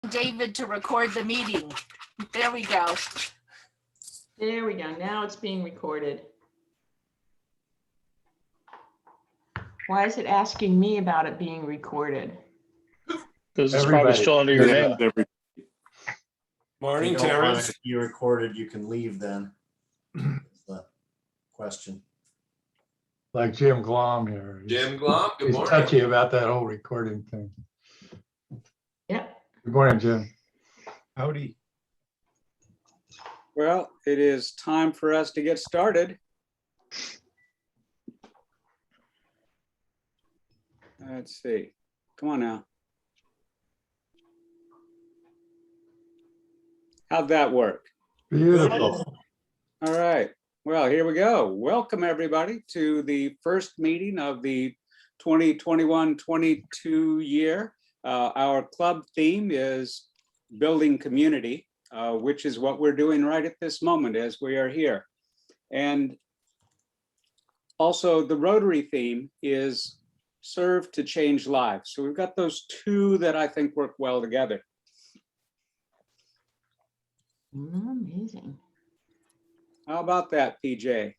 David to record the meeting. There we go. There we go. Now it's being recorded. Why is it asking me about it being recorded? Because it's probably still under your name. Morning, Terrence. If you recorded, you can leave then. That's the question. Like Jim Glom here. Jim Glom, good He's morning. touchy about that whole recording thing. Yeah. Good morning, Jim. Howdy. Well, it is time for us to get started. Let's see. Come on now. How'd that work? Beautiful. All right. Well, here we go. Welcome, everybody, to the first meeting of the 2021-22 year. Our club theme is building community, which is what we're doing right at this moment as we are here. And also the Rotary theme is serve to change lives. So we've got those two that I think work well together. Amazing. How about that, PJ?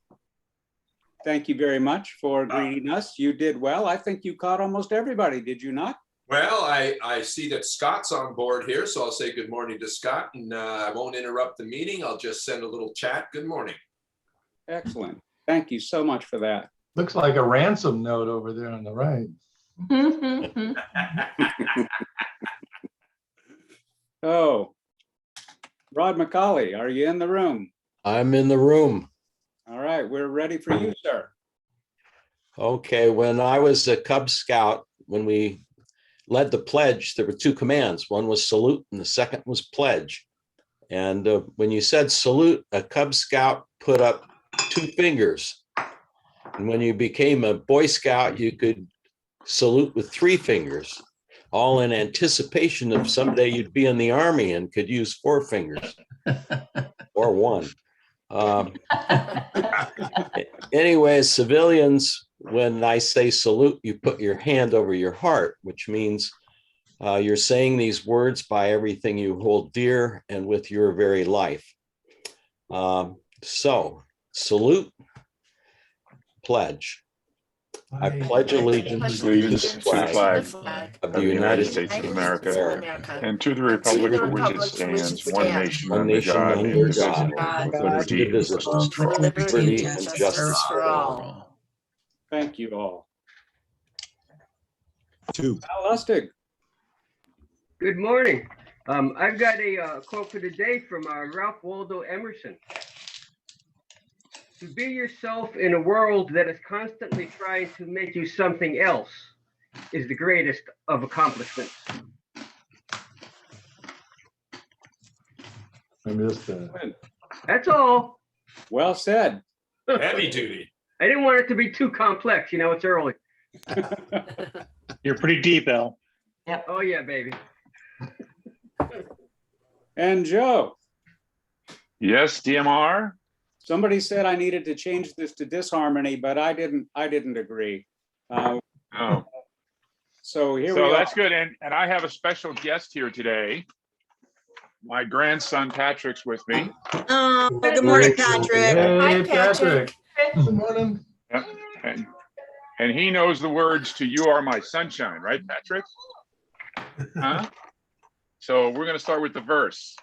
Thank you very much for greeting us. You did well. I think you caught almost everybody, did you not? Well, I see that Scott's on board here, so I'll say good morning to Scott, and I won't interrupt the meeting. I'll just send a little chat. Good morning. Excellent. Thank you so much for that. Looks like a ransom note over there on the right. Oh, Rod McCauley, are you in the room? I'm in the room. All right, we're ready for you, sir. Okay, when I was a Cub Scout, when we led the pledge, there were two commands. One was salute and the second was pledge. And when you said salute, a Cub Scout put up two fingers. And when you became a Boy Scout, you could salute with three fingers, all in anticipation of someday you'd be in the Army and could use four fingers or one. Anyway, civilians, when I say salute, you put your hand over your heart, which means you're saying these words by everything you hold dear and with your very life. So, salute, pledge. I pledge allegiance to the flag of the United States of America And to the republic for which it stands, one nation under God, indivisible, with liberty and justice for all. Liberty and justice for all. Thank you all. Two. Al Lustig. Good morning. I've got a quote for the day from Ralph Waldo Emerson. To be yourself in a world that is constantly trying to make you something else is the greatest of accomplishments. I missed that. That's all. Well said. Heavy duty. I didn't want it to be too complex. You know, it's early. You're pretty deep, Al. Oh, yeah, baby. And Joe, Yes, DMR. somebody said I needed to change this to disharmony, but I didn't agree. Oh, So here we so are. that's good. And I have a special guest here today. My grandson Patrick's with me. Oh, good morning, Patrick. Hey, Hi, Patrick. Good morning. Yep. And he knows the words to "You Are My Sunshine," right, Patrick? Huh? So we're gonna start with the verse.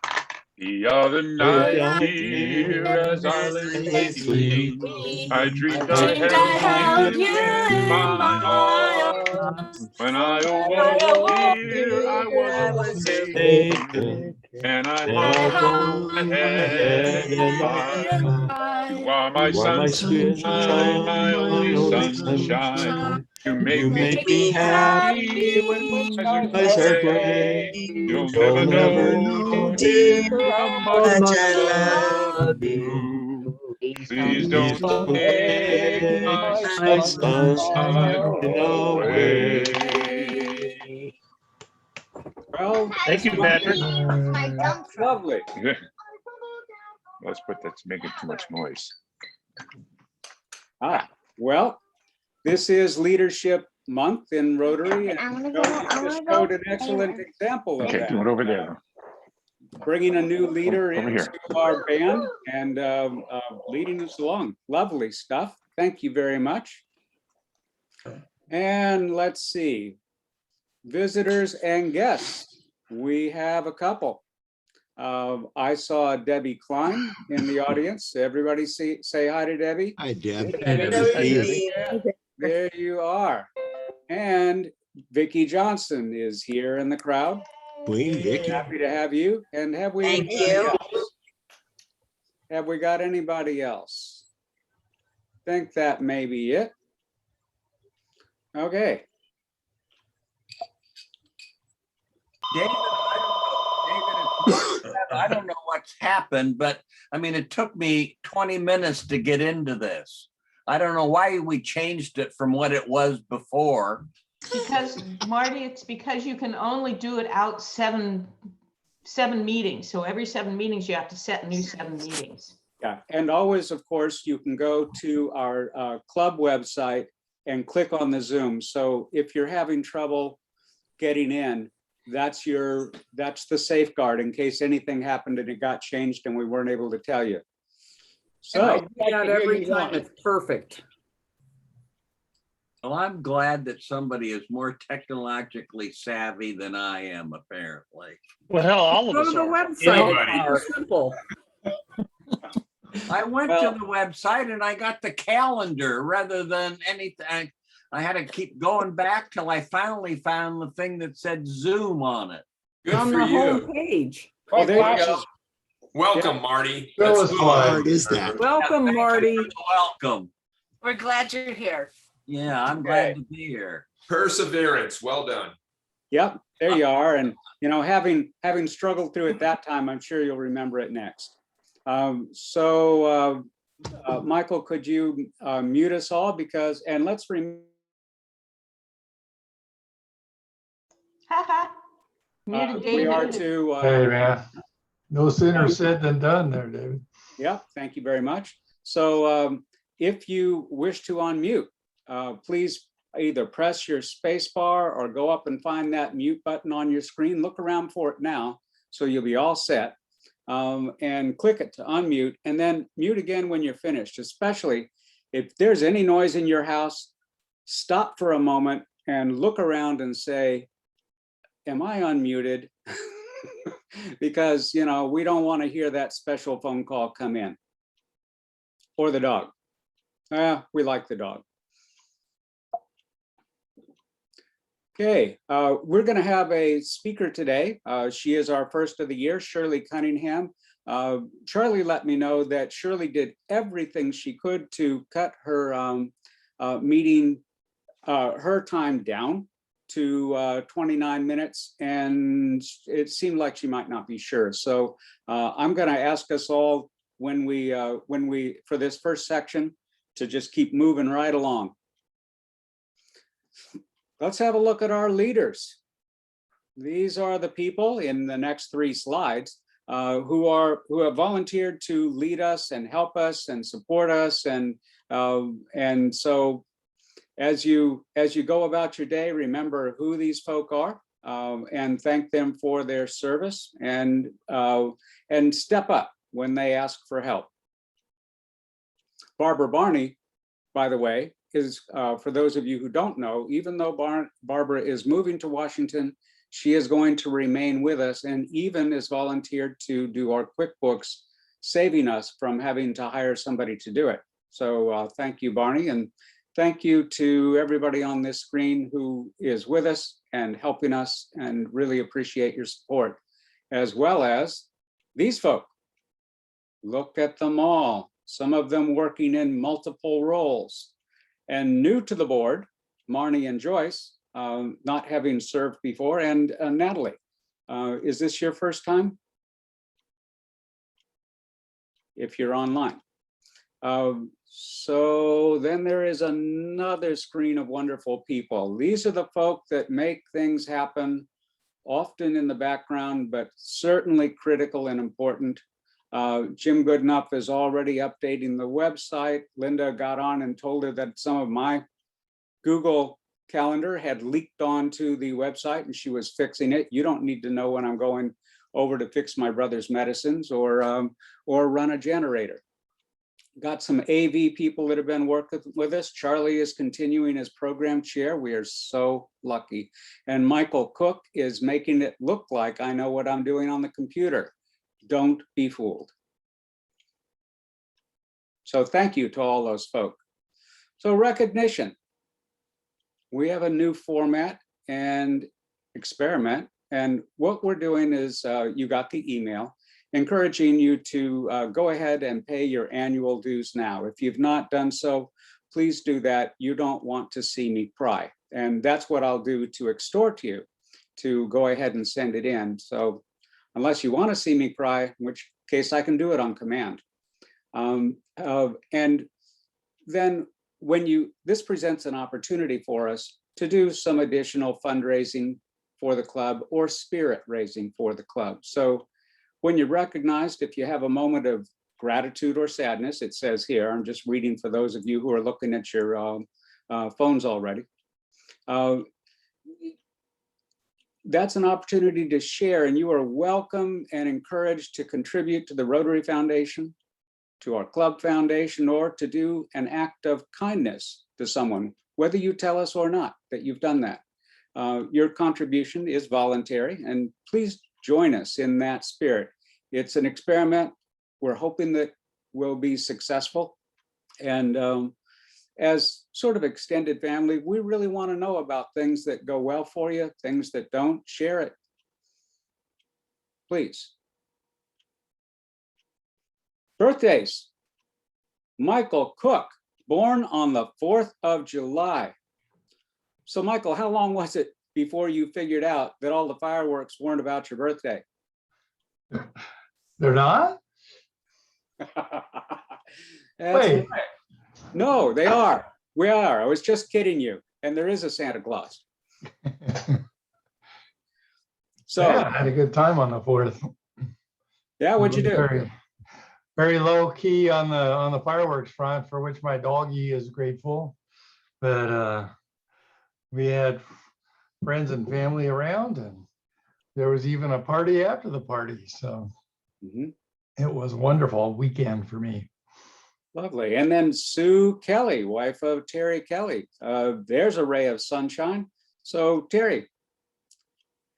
The other night, dear, as I lay sleep, I dreamed I held you in my arms. When I awoke, dear, I was mistaken, and I hung my head and cried. You are my sunshine, my only sunshine. You make me happy when my eyes are gray. You'll never know, dear, how much I love you. Please don't take my sunshine away. Well, Thank you, Patrick. lovely. Let's make it too much noise. Well, this is Leadership month in Rotary, and I wanna Joe, go- you I just wanna showed go an excellent there. example of Okay, do it that. over there. Bringing a new leader Over into here. our band and leading us along. Lovely stuff. Thank you very much. And let's see, visitors and guests. We have a couple. I saw Debbie Klein in the audience. Everybody say hi to Debbie. Hi, Deb. Hey, Good Debbie. to see you. There you are. And Vicki Johnson is here in the crowd. Queen Vicky. Happy to have you. And have we? Thank anybody you. else? Have we got anybody else? Think that may be it. Okay. David, I don't know what's happened, but I mean, it took me 20 minutes to get into this. I don't know why we changed it from what it was before. Because Marty, it's because you can only do it out seven meetings. So every 7 meetings, you have to set new 7 meetings. Yeah, and always, of course, you can go to our club website and click on the Zoom. So if you're having trouble getting in, that's the safeguard in case anything happened and it got changed and we weren't able to tell you. So Not every time it's perfect. Well, I'm glad that somebody is more technologically savvy than I am, apparently. Well, hell, all of Go us to the are. website. It's super simple. I went to the website and I got the calendar rather than anything. I had to keep going back till I finally found the thing that said Zoom on it. Good On for the home you. page. oh, there you go. Welcome, Marty. Show Let's us move why. on. hard is that? Welcome, Marty. Welcome. We're glad you're here. Yeah, I'm glad to be here. Perseverance. Well done. Yep, there you are. And having struggled through it that time, I'm sure you'll remember it next. Michael, could you mute us all and let's Muted we are David. to Hey, man. No sooner said than done there, David. Yep, thank you very much. So if you wish to unmute, please either press your space bar or go up and find that mute button on your screen. Look around for it now, so you'll be all set. And click it to unmute and then mute again when you're finished, especially if there's any noise in your house, stop for a moment and look around and say, am I unmuted? Because, we don't want to hear that special phone call come in. Or the dog. We like the dog. Okay, we're going to have a speaker today. She is our first of the year, Shirley Cunningham. Charlie let me know that Shirley did everything she could to cut her meeting, her time down to 29 minutes, and it seemed like she might not be sure. So I'm going to ask us all when we for this first section to just keep moving right along. Let's have a look at our leaders. These are the people in the next 3 slides who have volunteered to lead us and help us and support us. And so as you go about your day, remember who these folk are and thank them for their service and step up when they ask for help. Barbara Barney, by the way, is for those of you who don't know, even though Barbara is moving to Washington, she is going to remain with us and even is volunteered to do our QuickBooks, saving us from having to hire somebody to do it. So thank you, Barney, and thank you to everybody on this screen who is with us and helping us, and really appreciate your support, as well as these folk. Look at them all, some of them working in multiple roles. And new to the board, Marnie and Joyce, not having served before, and Natalie. Is this your first time? If you're online. So then there is another screen of wonderful people. These are the folk that make things happen, often in the background, but certainly critical and important. Jim Goodenough is already updating the website. Linda got on and told her that some of my Google calendar had leaked onto the website and she was fixing it. You don't need to know when I'm going over to fix my brother's medicines or run a generator. Got some AV people that have been working with us. Charlie is continuing as program chair. We are so lucky. And Michael Cook is making it look like I know what I'm doing on the computer. Don't be fooled. So thank you to all those folk. So recognition. We have a new format and experiment. And what we're doing is, you got the email, encouraging you to go ahead and pay your annual dues now. If you've not done so, please do that. You don't want to see me cry. And that's what I'll do to extort you to go ahead and send it in. So unless you want to see me cry, in which case I can do it on command. And then this presents an opportunity for us to do some additional fundraising for the club or spirit raising for the club. So when you're recognized, if you have a moment of gratitude or sadness, it says here, I'm just reading for those of you who are looking at your phones already. That's an opportunity to share, and you are welcome and encouraged to contribute to the Rotary Foundation, to our club foundation, or to do an act of kindness to someone, whether you tell us or not that you've done that. Your contribution is voluntary, and please join us in that spirit. It's an experiment. We're hoping that we'll be successful. And as sort of extended family, we really want to know about things that go well for you, things that don't. Share it, please. Birthdays. Michael Cook, born on the 4th of July. So Michael, how long was it before you figured out that all the fireworks weren't about your birthday? They're not? Wait. No, they are. We are. I was just kidding you. And there is a Santa Claus. So yeah, I had a good time on the 4th. Yeah, what'd you do? Very, very low key on the fireworks front, for which my doggy is grateful. But we had friends and family around, and there was even a party after the party. So it was a wonderful weekend for me. Lovely. And then Sue Kelly, wife of Terry Kelly. There's a ray of sunshine. So Terry,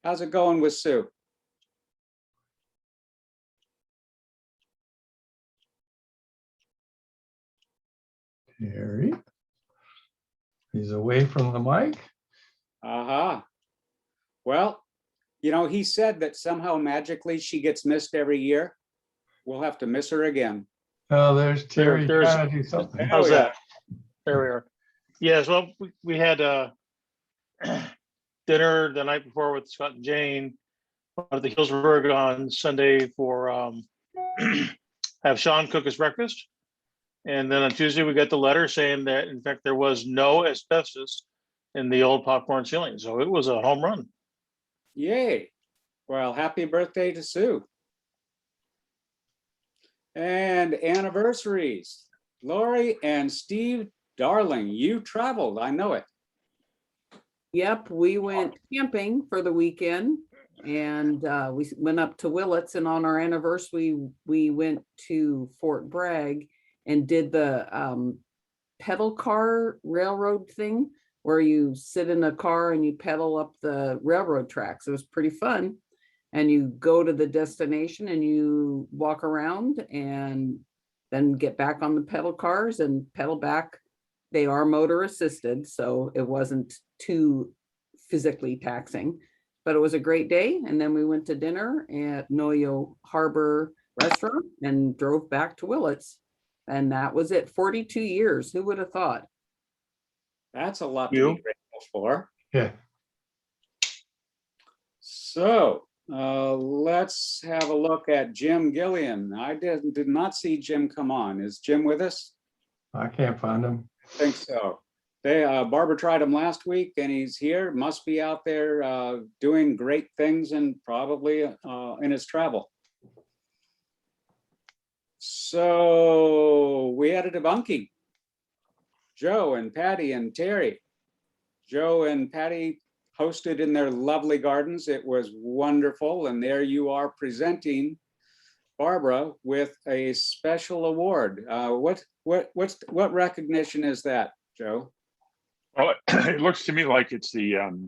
how's it going with Sue? Terry, he's away from the mic. Well, you know, he said that somehow magically she gets missed every year. We'll have to miss her again. Oh, there's Terry There's- trying to do something. How's that? There we are. Yes, well, we had dinner the night before with Scott and Jane at the Hillsburg on Sunday for have Sean cook us breakfast. And then on Tuesday, we got the letter saying that, in fact, there was no asbestos in the old popcorn ceiling. So it was a home run. Yay. Well, happy birthday to Sue. And anniversaries. Lori and Steve Darling, you traveled, I know it. Yep, we went camping for the weekend, and we went up to Willits, and on our anniversary, we went to Fort Bragg and did the pedal car railroad thing, where you sit in a car and you pedal up the railroad tracks. It was pretty fun. And you go to the destination and you walk around and then get back on the pedal cars and pedal back. They are motor assisted, so it wasn't too physically taxing, but it was a great day. And then we went to dinner at Noyo Harbor Restaurant and drove back to Willits. And that was it. 42 years. Who would have thought? That's a lot to be grateful for. Yeah. So let's have a look at Jim Gillian. I did not see Jim come on. Is Jim with us? I can't find him. I think so. Barbara tried him last week and he's here. Must be out there doing great things and probably in his travel. So we had a debunking. Joe and Patty and Terry. Joe and Patty hosted in their lovely gardens. It was wonderful. And there you are presenting Barbara with a special award. What recognition is that, Joe? Well, it looks to me like it's the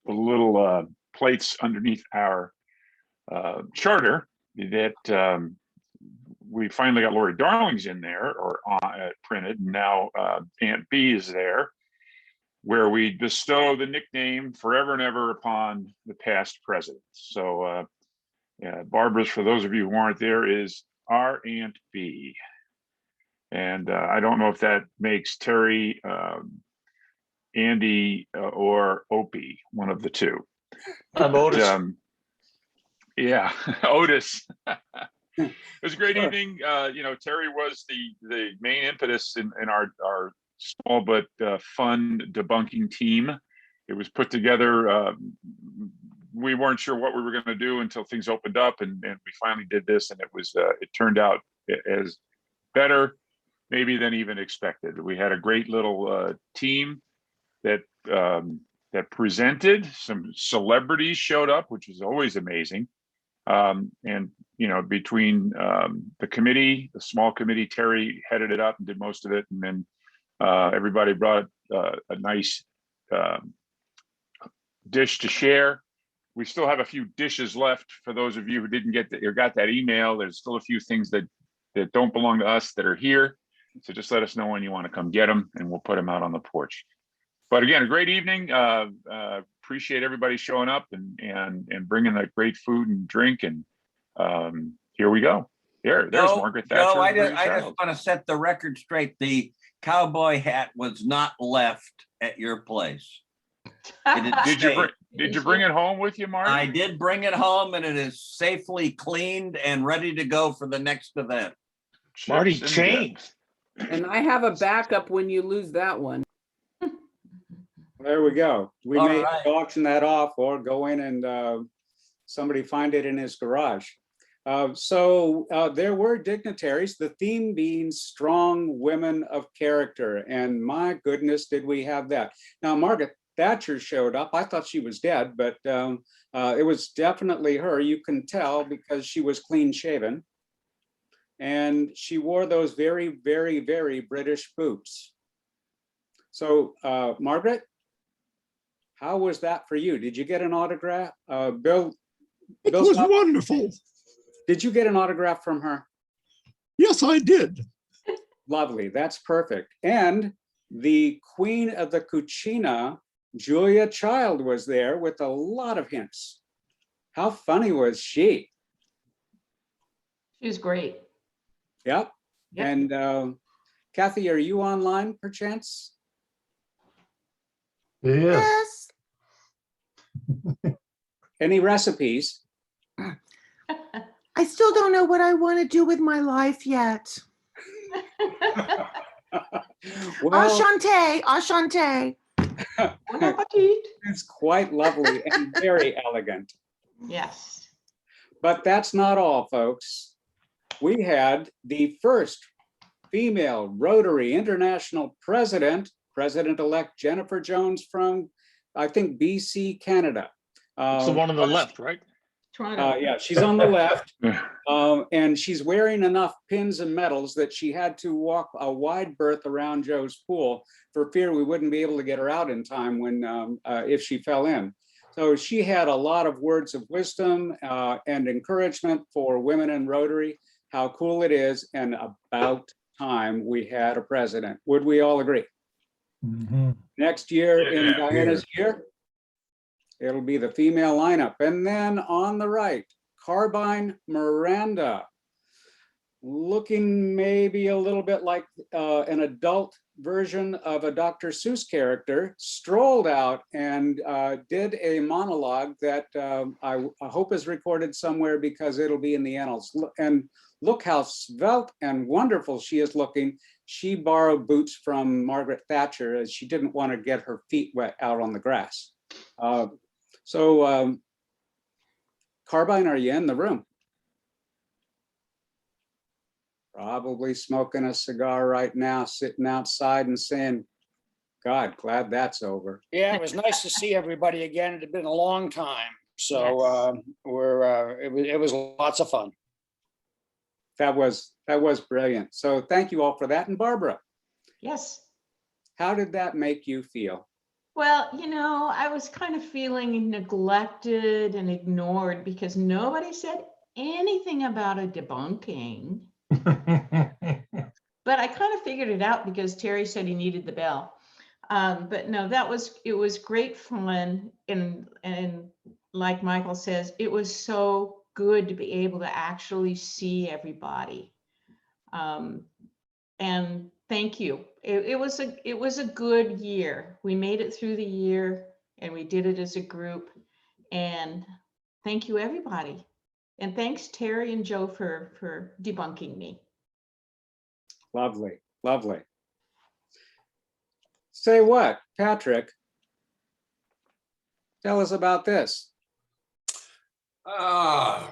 little plates underneath our charter that we finally got Lori Darling's in there or printed. And now Aunt B is there, where we bestow the nickname forever and ever upon the past presidents. So yeah, Barbara's, for those of you who aren't there, is our Aunt B. And I don't know if that makes Terry, Andy, or Opie, one of the two. I'm Otis. Yeah, Otis. It was a great evening. Terry was the main impetus in our small but fun debunking team. It was put together. We weren't sure what we were going to do until things opened up, and we finally did this, and it turned out as better maybe than even expected. We had a great little team that presented. Some celebrities showed up, which was always amazing. And between the committee, the small committee, Terry headed it up and did most of it, and then everybody brought a nice dish to share. We still have a few dishes left for those of you who didn't get or got that email. There's still a few things that don't belong to us that are here. So just let us know when you want to come get them, and we'll put them out on the porch. But again, a great evening. Appreciate everybody showing up and bringing that great food and drink. And here we go. There's Margaret Thatcher. Joe, I just want to set the record straight. The cowboy hat was not left at your place. Did you bring it home with you, Marty? I did bring it home, and it is safely cleaned and ready to go for the next event. Marty changed. And I have a backup when you lose that one. There we go. We All may right. auction that off or go in and somebody find it in his garage. So there were dignitaries, the theme being strong women of character. And my goodness, did we have that. Now, Margaret Thatcher showed up. I thought she was dead, but it was definitely her. You can tell because she was clean shaven. And she wore those very, very, very British boots. So Margaret, how was that for you? Did you get an autograph? Bill? It was wonderful. Did you get an autograph from her? Yes, I did. Lovely, that's perfect. And the Queen of the Cucina, Julia Child, was there with a lot of hints. How funny was she? She was great. Yep. Yep. And Kathy, are you online perchance? Yes. Any recipes? I still don't know what I want to do with my life yet. Well, Enchanté. Bon appetit. it's quite lovely and very elegant. Yes. But that's not all, folks. We had the first female Rotary International president, President-elect Jennifer Jones from, I think, BC, Canada. It's the one on the left, right? Toronto. Yeah, she's on the left. And she's wearing enough pins and medals that she had to walk a wide berth around Joe's pool for fear we wouldn't be able to get her out in time when if she fell in. So she had a lot of words of wisdom and encouragement for women in Rotary, how cool it is, and about time we had a president. Would we all agree? Mhm. Next year in Yeah. Diana's year, it'll be the female lineup. And then on the right, Carbine Miranda, looking maybe a little bit like an adult version of a Dr. Seuss character, strolled out and did a monologue that I hope is recorded somewhere because it'll be in the annals. And look how svelte and wonderful she is looking. She borrowed boots from Margaret Thatcher as she didn't want to get her feet wet out on the grass. So Carbine, are you in the room? Probably smoking a cigar right now, sitting outside and saying, God, glad that's over. Yeah, it was nice to see everybody again. It had been a long time. So it was lots of fun. That was brilliant. So thank you all for that. And Barbara, Yes. how did that make you feel? Well, I was kind of feeling neglected and ignored because nobody said anything about a debunking. But I kind of figured it out because Terry said he needed the bell. But no, it was great fun. And like Michael says, it was so good to be able to actually see everybody. And thank you. It was a good year. We made it through the year and we did it as a group. And thank you, everybody. And thanks, Terry and Joe, for debunking me. Lovely, lovely. Say what, Patrick? Tell us about this. I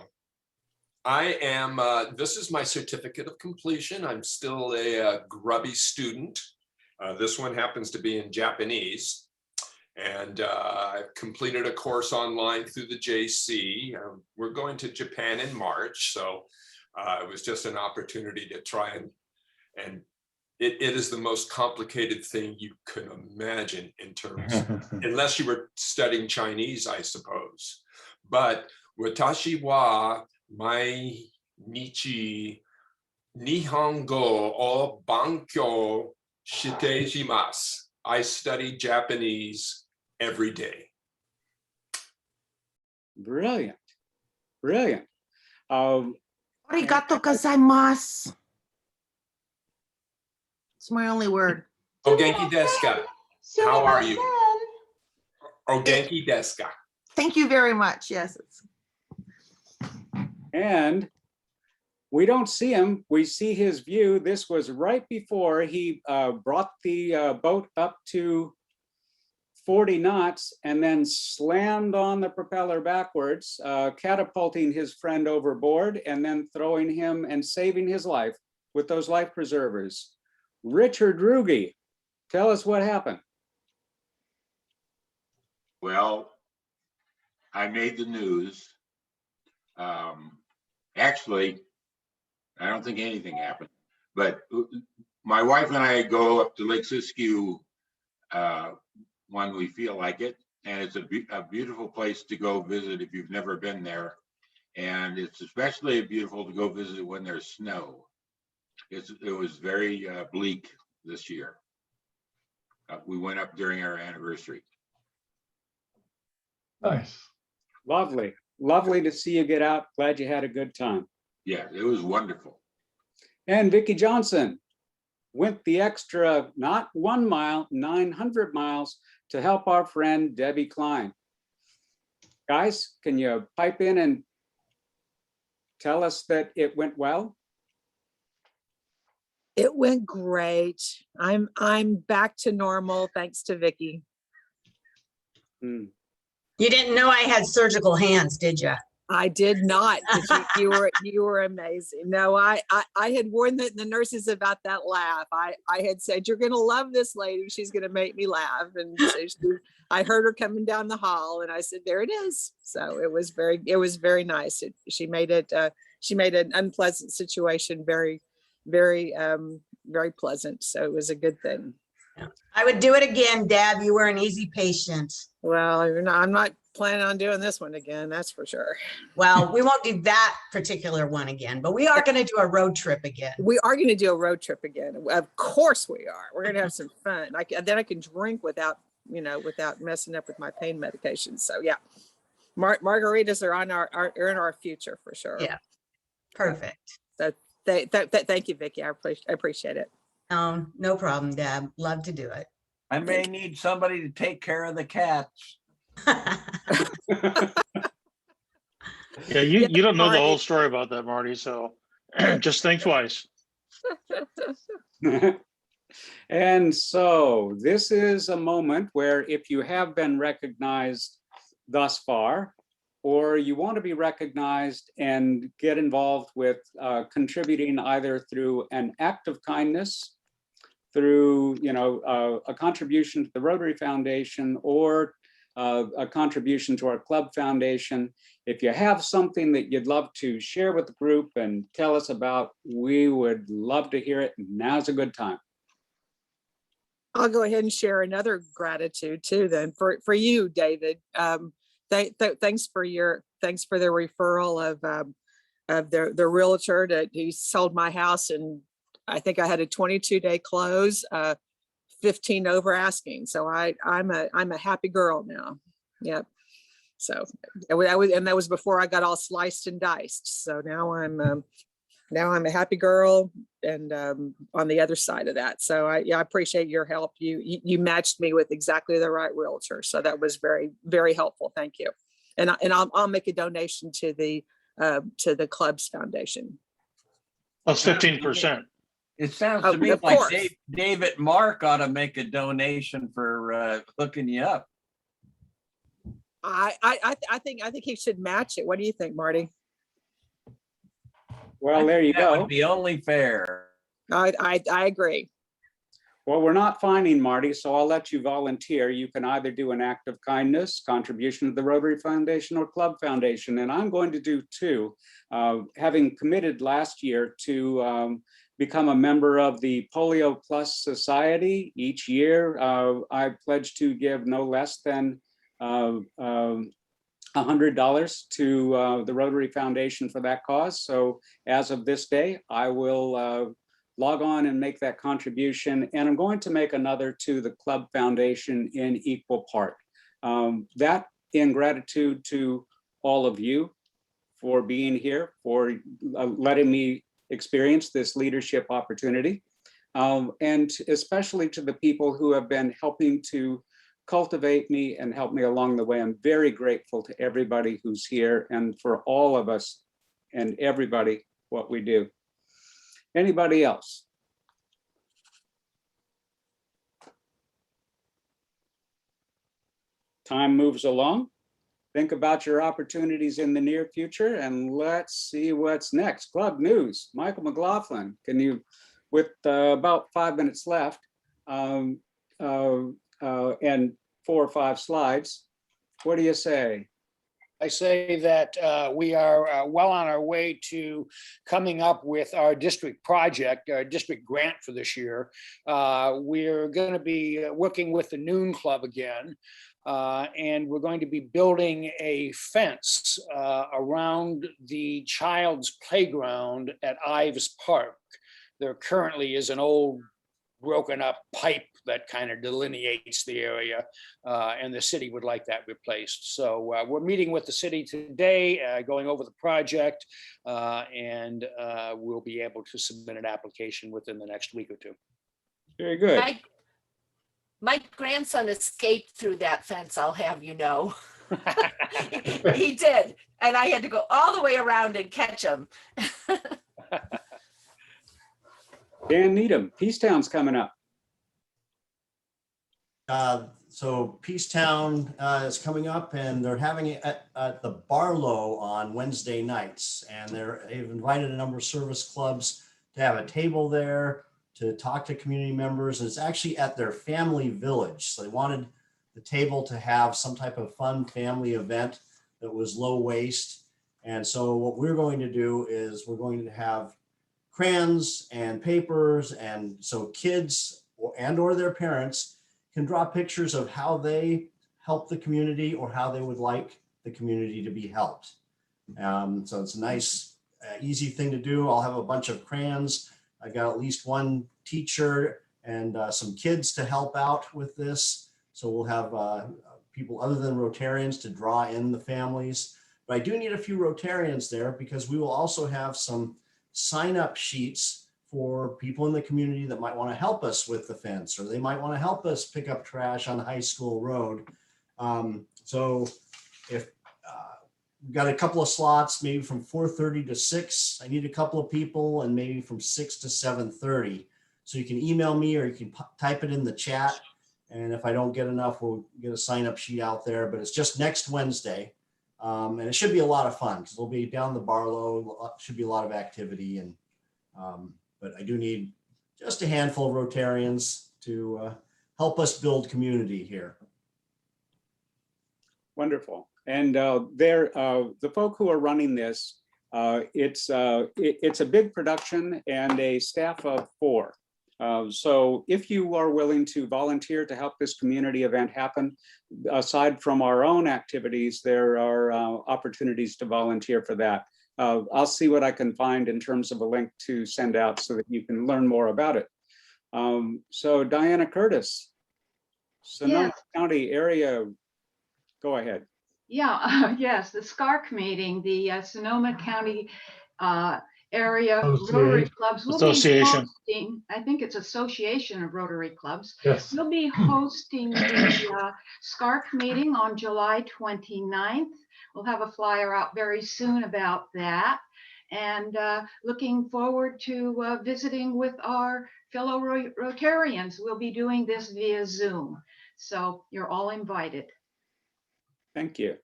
am, this is my certificate of completion. I'm still a grubby student. This one happens to be in Japanese. And I've completed a course online through the JC. We're going to Japan in March. So it was just an opportunity to try and it is the most complicated thing you can imagine in terms, unless you were studying Chinese, I suppose. But watashi wa mainichi nihongo o bankyou shite shimasu. I study Japanese every day. Brilliant, brilliant. Arigato gozaimasu. It's my only word. O genki desu ka? How are you? O genki desu ka? Thank you very much. Yes. And we don't see him. We see his view. This was right before he brought the boat up to 40 knots and then slammed on the propeller backwards, catapulting his friend overboard and then throwing him and saving his life with those life preservers. Richard Ruge, tell us what happened. Well, I made the news. Actually, I don't think anything happened, but my wife and I go up to Lake Siskiyou when we feel like it. And it's a beautiful place to go visit if you've never been there. And it's especially beautiful to go visit when there's snow. It was very bleak this year. We went up during our anniversary. Nice. Lovely. Lovely to see you get out. Glad you had a good time. Yeah, it was wonderful. And Vicki Johnson went the extra, not 1 mile, 900 miles to help our friend Debbie Klein. Guys, can you pipe in and tell us that it went well? It went great. I'm back to normal thanks to Vicki. Hmm. You didn't know I had surgical hands, did you? I did not. You were amazing. No, I had warned the nurses about that laugh. I had said, you're going to love this lady. She's going to make me laugh. And so I heard her coming down the hall and I said, there it is. So it was very nice. She made an unpleasant situation very, very, very pleasant. So it was a good thing. I would do it again, Deb. You were an easy patient. Well, I'm not planning on doing this one again. That's for sure. Well, we won't do that particular one again, but we are going to do a road trip again. We are going to do a road trip again. Of course we are. We're going to have some fun. Then I can drink without messing up with my pain medications. So yeah, margaritas are in our future for sure. Yeah, perfect. So thank you, Vicki. I appreciate it. No problem, Deb. Love to do it. I may need somebody to take care of the cats. Yeah, you don't know the whole story about that, Marty, so just think twice. And so this is a moment where if you have been recognized thus far, or you want to be recognized and get involved with contributing either through an act of kindness, through, a contribution to the Rotary Foundation or a contribution to our club foundation. If you have something that you'd love to share with the group and tell us about, we would love to hear it. Now's a good time. I'll go ahead and share another gratitude too, then for you, David. Thanks for the referral of the realtor who sold my house, and I think I had a 22-day close, 15 over asking. So I'm a happy girl now. Yep. So that was before I got all sliced and diced. So now I'm a happy girl, and on the other side of that. So I appreciate your help. You matched me with exactly the right realtor. So that was very, very helpful. Thank you. And I'll make a donation to the club's foundation. Plus 15%. It sounds to me of like course. David Mark ought to make a donation for hooking you up. I think he should match it. What do you think, Marty? Well, there you That go. would be only fair. I agree. Well, we're not finding Marty, so I'll let you volunteer. You can either do an act of kindness, contribution to the Rotary Foundation or Club Foundation, and I'm going to do two. Having committed last year to become a member of the Polio Plus Society each year, I pledge to give no less than $100 to the Rotary Foundation for that cause. So as of this day, I will log on and make that contribution. And I'm going to make another to the Club Foundation in equal part. That in gratitude to all of you for being here, for letting me experience this leadership opportunity. And especially to the people who have been helping to cultivate me and help me along the way. I'm very grateful to everybody who's here and for all of us and everybody what we do. Anybody else? Time moves along. Think about your opportunities in the near future, and let's see what's next. Club news. Michael McLaughlin, can you, with about 5 minutes left, and 4 or 5 slides, what do you say? I say that we are well on our way to coming up with our district project, our district grant for this year. We're going to be working with the Noon Club again, and we're going to be building a fence around the child's playground at Ives Park. There currently is an old broken up pipe that kind of delineates the area, and the city would like that replaced. So we're meeting with the city today, going over the project, and we'll be able to submit an application within the next week or two. Very good. My grandson escaped through that fence, I'll have you know. He did, and I had to go all the way around and catch him. Dan Needham, Peacetown's coming up. So Peacetown is coming up, and they're having it at the Barlow on Wednesday nights. And they've invited a number of service clubs to have a table there to talk to community members. And it's actually at their family village. So they wanted the table to have some type of fun family event that was low waste. And so what we're going to do is we're going to have crayons and papers, and so kids or their parents can draw pictures of how they help the community or how they would like the community to be helped. So it's a nice, easy thing to do. I'll have a bunch of crayons. I got at least one teacher and some kids to help out with this. So we'll have people other than Rotarians to draw in the families. But I do need a few Rotarians there, because we will also have some sign-up sheets for people in the community that might want to help us with the fence, or they might want to help us pick up trash on High School Road. So if we've got a couple of slots, maybe from 4:30 to 6, I need a couple of people, and maybe from 6 to 7:30. So you can email me, or you can type it in the chat. And if I don't get enough, we'll get a sign-up sheet out there, but it's just next Wednesday. And it should be a lot of fun, because we'll be down the Barlow, should be a lot of activity. And but I do need just a handful of Rotarians to help us build community here. Wonderful. And the folk who are running this, it's a big production and a staff of 4. So if you are willing to volunteer to help this community event happen, aside from our own activities, there are opportunities to volunteer for that. I'll see what I can find in terms of a link to send out so that you can learn more about it. So Diana Curtis, Sonoma Yes. County area, go ahead. Yeah, yes, the SCARC meeting, the Sonoma County Area Rotary Association. Clubs will be Association. hosting, I think it's Association of Rotary Clubs. Yes. We'll be hosting the SCARC meeting on July 29th. We'll have a flyer out very soon about that. And looking forward to visiting with our fellow Rotarians. We'll be doing this via Zoom. So you're all invited. Thank you.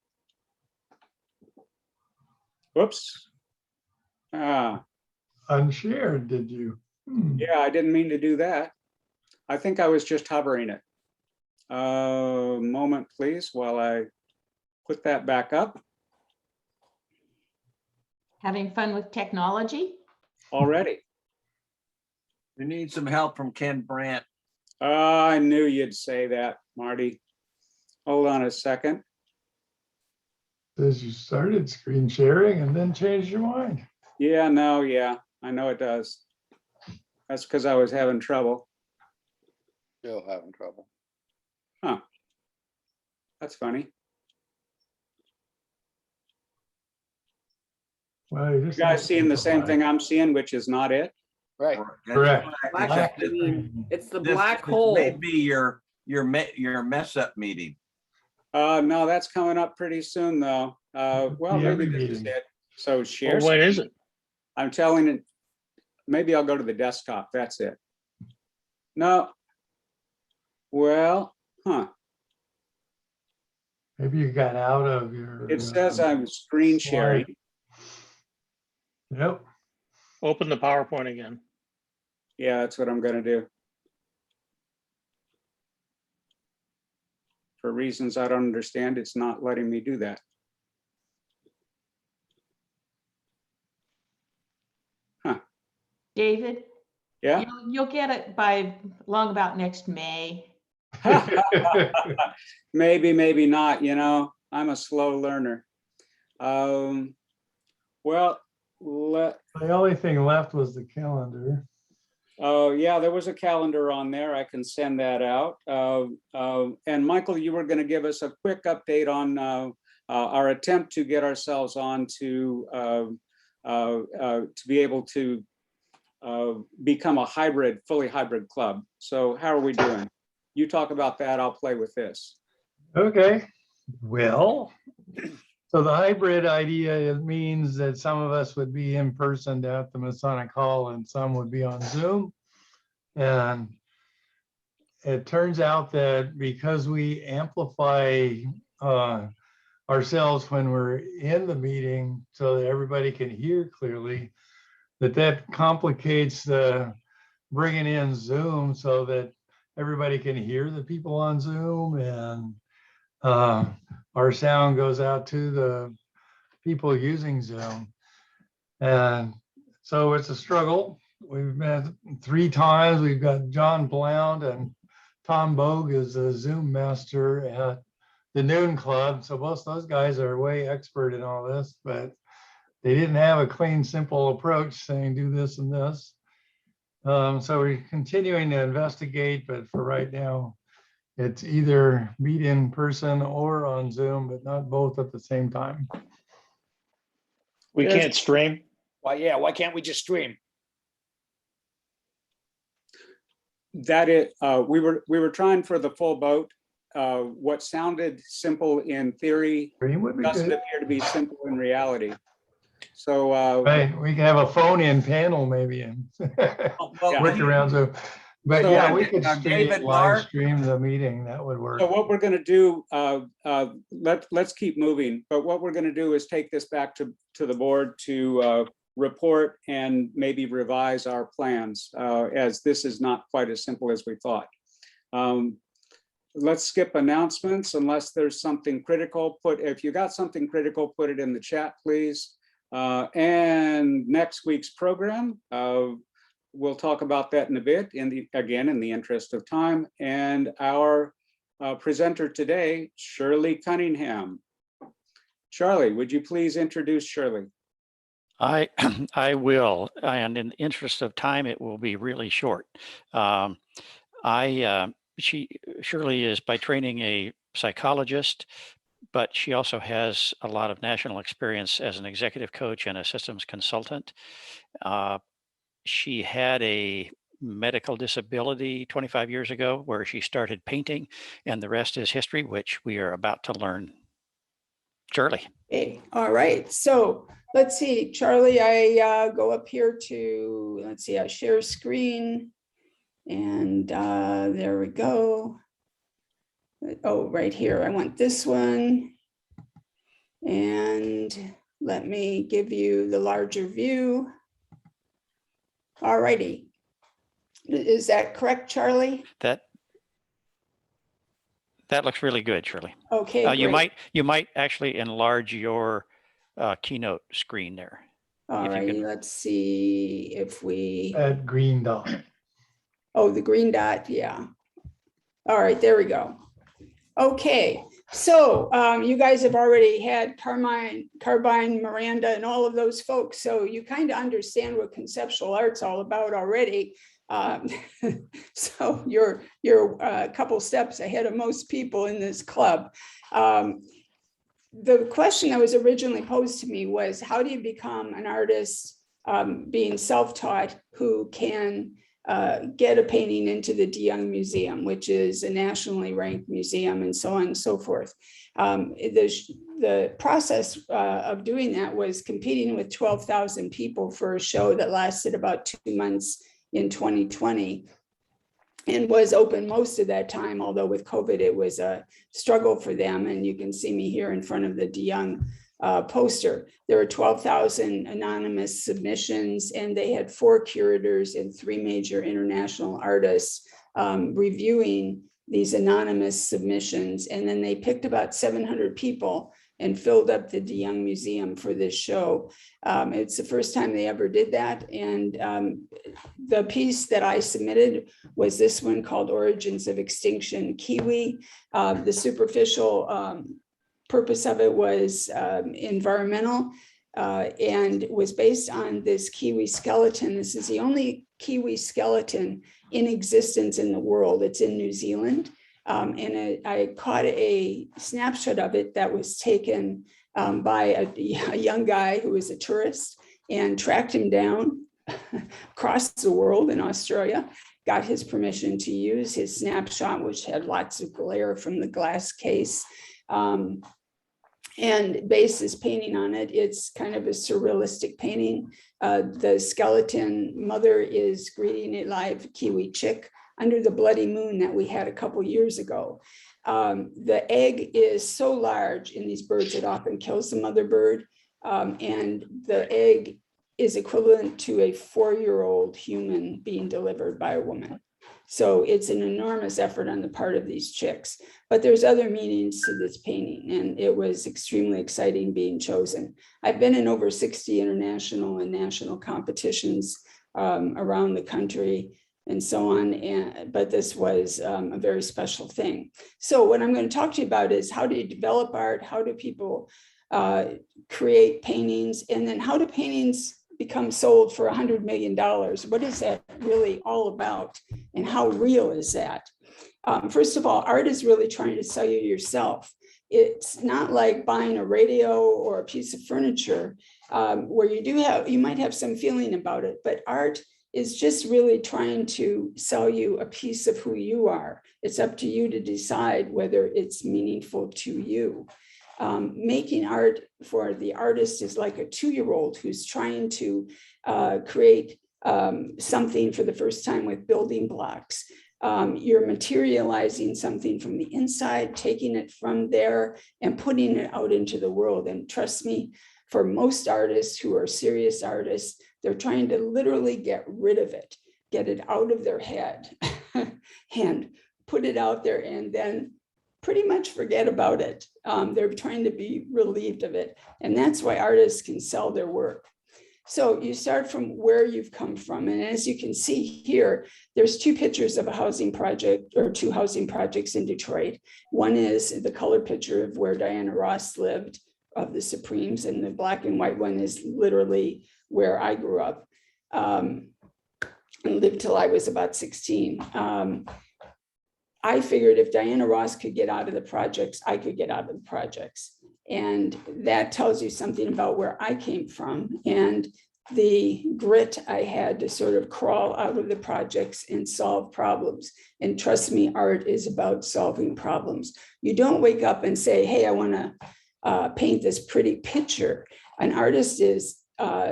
Whoops. Unshared, did you? Yeah, I didn't mean to do that. I think I was just hovering it. Moment, please, while I put that back up Having fun with technology? already. We need some help from Ken Brandt. I knew you'd say that, Marty. Hold on a second. Says you started screen sharing and then changed your mind. Yeah, no, yeah, I know it does. That's because I was having trouble. Still having trouble. Huh. That's funny. Well, you You just guys seeing the same thing I'm seeing, which is not it? Right. Correct. Black screen. It's the This black hole. may be your mess up meeting. No, that's coming up pretty soon, though. Well, Yeah, maybe every this is meeting. it. So share. Well, when is it? I'm telling it. Maybe I'll go to the desktop. That's it. No. Well, huh. Maybe you got out of your. It says I'm screen sharing. Yep. Open the PowerPoint again. Yeah, that's what I'm gonna do. For reasons I don't understand, it's not letting me do that. Huh. David? Yeah. You'll get it by long about next May. Maybe, maybe not, you know, I'm a slow learner. Well, The only thing left was the calendar. oh, yeah, there was a calendar on there. I can send that out. And Michael, you were going to give us a quick update on our attempt to get ourselves on to be able to become a hybrid, fully hybrid club. So how are we doing? You talk about that. I'll play with this. Okay, well, so the hybrid idea, it means that some of us would be in person at the Masonic Hall and some would be on Zoom. And it turns out that because we amplify ourselves when we're in the meeting so that everybody can hear clearly, that complicates the bringing in Zoom so that everybody can hear the people on Zoom, and our sound goes out to the people using Zoom. And so it's a struggle. We've met 3 times. We've got John Blount and Tom Bogue is a Zoom master at the Noon Club. So both those guys are way expert in all this, but they didn't have a clean, simple approach saying do this and this. So we're continuing to investigate, but for right now, it's either meet in person or on Zoom, but not both at the same time. We can't stream. Why, yeah, why can't we just stream? That it, we were trying for the full boat. What sounded simple in theory doesn't appear to be simple in reality. So right, we can have a phone-in panel maybe and work around Zoom. But So, yeah, we could stream, David live Mark? stream the meeting. That would work. So what we're going to do, let's keep moving. But what we're going to do is take this back to the board to report and maybe revise our plans, as this is not quite as simple as we thought. Let's skip announcements unless there's something critical. If you got something critical, put it in the chat, please. And next week's program, we'll talk about that in a bit, again, in the interest of time. And our presenter today, Shirley Cunningham. Charlie, would you please introduce Shirley? I will, and in the interest of time, it will be really short. Shirley is by training a psychologist, but she also has a lot of national experience as an executive coach and a systems consultant. She had a medical disability 25 years ago where she started painting, and the rest is history, which we are about to learn. Shirley. Okay, all right. So let's see, Charlie, I go up here to, let's see, I share screen. And there we go. Oh, right here, I want this one. And let me give you the larger view. All righty. Is that correct, Charlie? That looks really good, Shirley. Okay, you great. might actually enlarge your keynote screen there. All righty, let's see if we. That green dot. Oh, the green dot, yeah. All right, there we go. Okay, so you guys have already had Carbine, Miranda, and all of those folks, so you kind of understand what conceptual art's all about already. So you're a couple steps ahead of most people in this club. The question that was originally posed to me was, how do you become an artist being self-taught who can get a painting into the DeYoung Museum, which is a nationally ranked museum, and so on and so forth. The process of doing that was competing with 12,000 people for a show that lasted about 2 months in 2020 and was open most of that time, although with COVID, it was a struggle for them. And you can see me here in front of the DeYoung poster. There were 12,000 anonymous submissions, and they had 4 curators and 3 major international artists reviewing these anonymous submissions. And then they picked about 700 people and filled up the DeYoung Museum for this show. It's the first time they ever did that. And the piece that I submitted was this one called Origins of Extinction, Kiwi. The superficial purpose of it was environmental and was based on this kiwi skeleton. This is the only kiwi skeleton in existence in the world. It's in New Zealand. And I caught a snapshot of it that was taken by a young guy who was a tourist, and tracked him down across the world in Australia, got his permission to use his snapshot, which had lots of glare from the glass case, and based his painting on it. It's kind of a surrealistic painting. The skeleton mother is greeting a live kiwi chick under the bloody moon that we had a couple years ago. The egg is so large in these birds, it often kills the mother bird. And the egg is equivalent to a 4-year-old human being delivered by a woman. So it's an enormous effort on the part of these chicks. But there's other meanings to this painting, and it was extremely exciting being chosen. I've been in over 60 international and national competitions around the country and so on, but this was a very special thing. So what I'm going to talk to you about is, how do you develop art? How do people create paintings? And then how do paintings become sold for $100 million? What is that really all about? And how real is that? First of all, art is really trying to sell you yourself. It's not like buying a radio or a piece of furniture where you might have some feeling about it, but art is just really trying to sell you a piece of who you are. It's up to you to decide whether it's meaningful to you. Making art for the artist is like a 2-year-old who's trying to create something for the first time with building blocks. You're materializing something from the inside, taking it from there and putting it out into the world. And trust me, for most artists who are serious artists, they're trying to literally get rid of it, get it out of their head and put it out there and then pretty much forget about it. They're trying to be relieved of it. And that's why artists can sell their work. So you start from where you've come from. And as you can see here, there's two pictures of a housing project or two housing projects in Detroit. One is the color picture of where Diana Ross lived, of the Supremes, and the black and white one is literally where I grew up and lived till I was about 16. I figured if Diana Ross could get out of the projects, I could get out of the projects. And that tells you something about where I came from and the grit I had to sort of crawl out of the projects and solve problems. And trust me, art is about solving problems. You don't wake up and say, hey, I want to paint this pretty picture. An artist is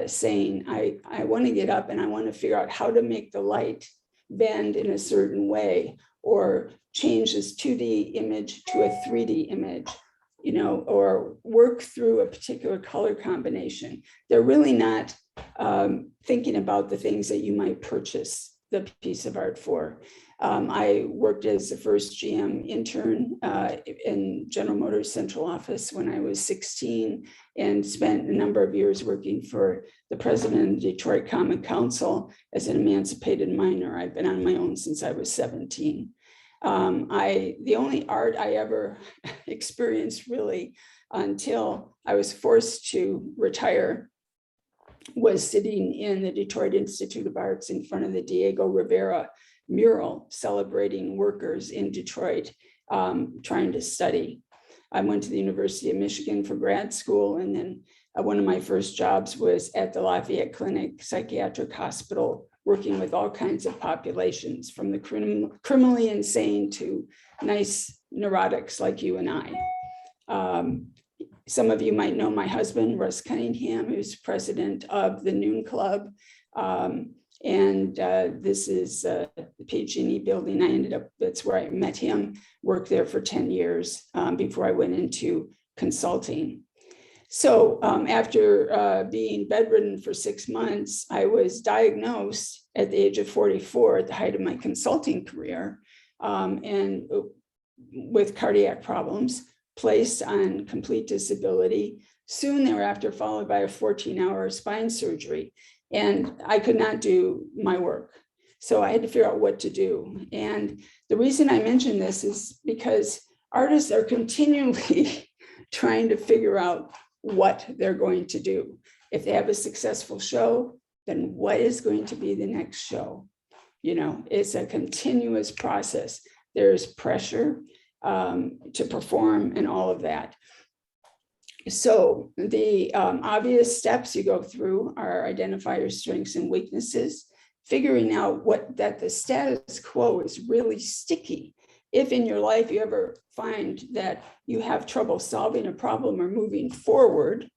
saying, I want to get up and I want to figure out how to make the light bend in a certain way, or change this 2D image to a 3D image, you know, or work through a particular color combination. They're really not thinking about the things that you might purchase the piece of art for. I worked as the first GM intern in General Motors Central Office when I was 16 and spent a number of years working for the president of the Detroit Common Council as an emancipated minor. I've been on my own since I was 17. The only art I ever experienced really until I was forced to retire was sitting in the Detroit Institute of Arts in front of the Diego Rivera mural celebrating workers in Detroit trying to study. I went to the University of Michigan for grad school, and then one of my first jobs was at the Lafayette Clinic Psychiatric Hospital, working with all kinds of populations, from the criminally insane to nice neurotics like you and I. Some of you might know my husband, Russ Cunningham, who's president of the Noon Club. This is the PG&E building. That's where I met him, worked there for 10 years before I went into consulting. So after being bedridden for 6 months, I was diagnosed at the age of 44 at the height of my consulting career and with cardiac problems, placed on complete disability, soon thereafter followed by a 14-hour spine surgery. And I could not do my work. So I had to figure out what to do. And the reason I mention this is because artists are continually trying to figure out what they're going to do. If they have a successful show, then what is going to be the next show? You know, it's a continuous process. There's pressure to perform and all of that. So the obvious steps you go through are identify your strengths and weaknesses, figuring out that the status quo is really sticky. If in your life you ever find that you have trouble solving a problem or moving forward,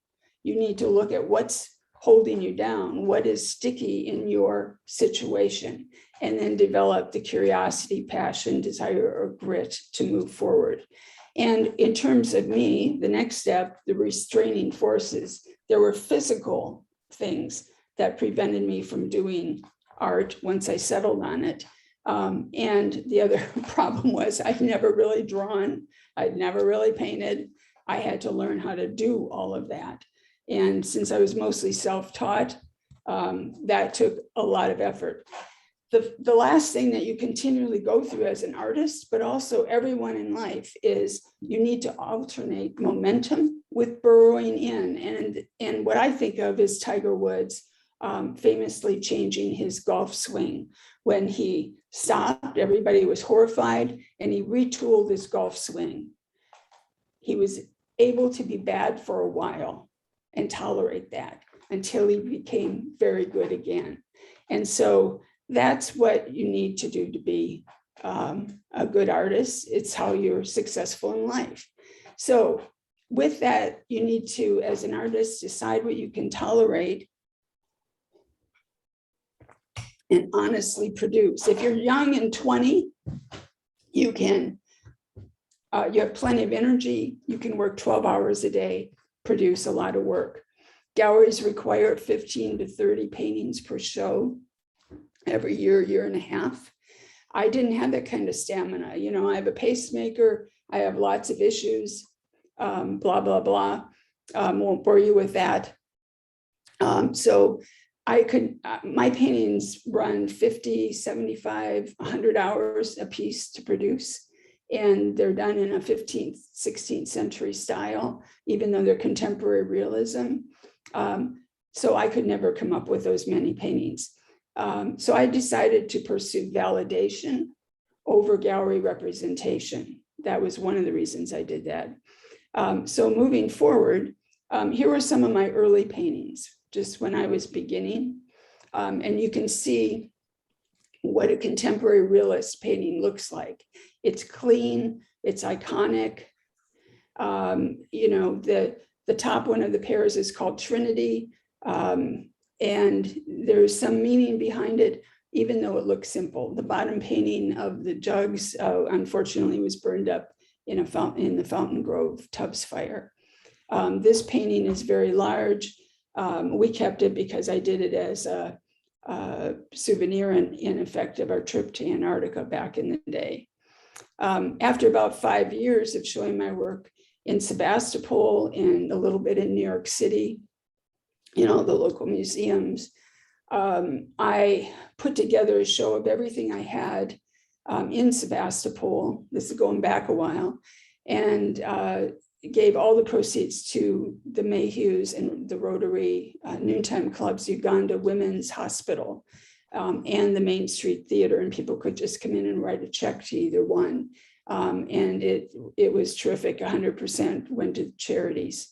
you need to look at what's holding you down, what is sticky in your situation, and then develop the curiosity, passion, desire, or grit to move forward. And in terms of me, the next step, the restraining forces, there were physical things that prevented me from doing art once I settled on it. And the other problem was I'd never really drawn, I'd never really painted. I had to learn how to do all of that. And since I was mostly self-taught, that took a lot of effort. The last thing that you continually go through as an artist, but also everyone in life, is you need to alternate momentum with burrowing in. And what I think of is Tiger Woods famously changing his golf swing. When he stopped, everybody was horrified, and he retooled his golf swing. He was able to be bad for a while and tolerate that until he became very good again. And so that's what you need to do to be a good artist. It's how you're successful in life. So with that, you need to, as an artist, decide what you can tolerate and honestly produce. If you're young and 20, you have plenty of energy. You can work 12 hours a day, produce a lot of work. Galleries require 15 to 30 paintings per show every year and a half. I didn't have that kind of stamina. You know, I have a pacemaker, I have lots of issues, blah, blah, blah. Won't bore you with that. So I could, my paintings run 50, 75, 100 hours a piece to produce. And they're done in a 15th, 16th century style, even though they're contemporary realism. So I could never come up with those many paintings. So I decided to pursue validation over gallery representation. That was one of the reasons I did that. So moving forward, here were some of my early paintings, just when I was beginning. And you can see what a contemporary realist painting looks like. It's clean, it's iconic. You know, the top one of the pairs is called Trinity. And there's some meaning behind it, even though it looks simple. The bottom painting of the jugs, unfortunately, was burned up in the Fountain Grove Tubbs fire. This painting is very large. We kept it because I did it as a souvenir in effect of our trip to Antarctica back in the day. After about 5 years of showing my work in Sebastopol and a little bit in New York City, you know, the local museums, I put together a show of everything I had in Sebastopol. This is going back a while, and gave all the proceeds to the Mayhews and the Rotary Noontime Club's Uganda Women's Hospital and the Main Street Theater, and people could just come in and write a check to either one. And it was terrific. 100% went to charities.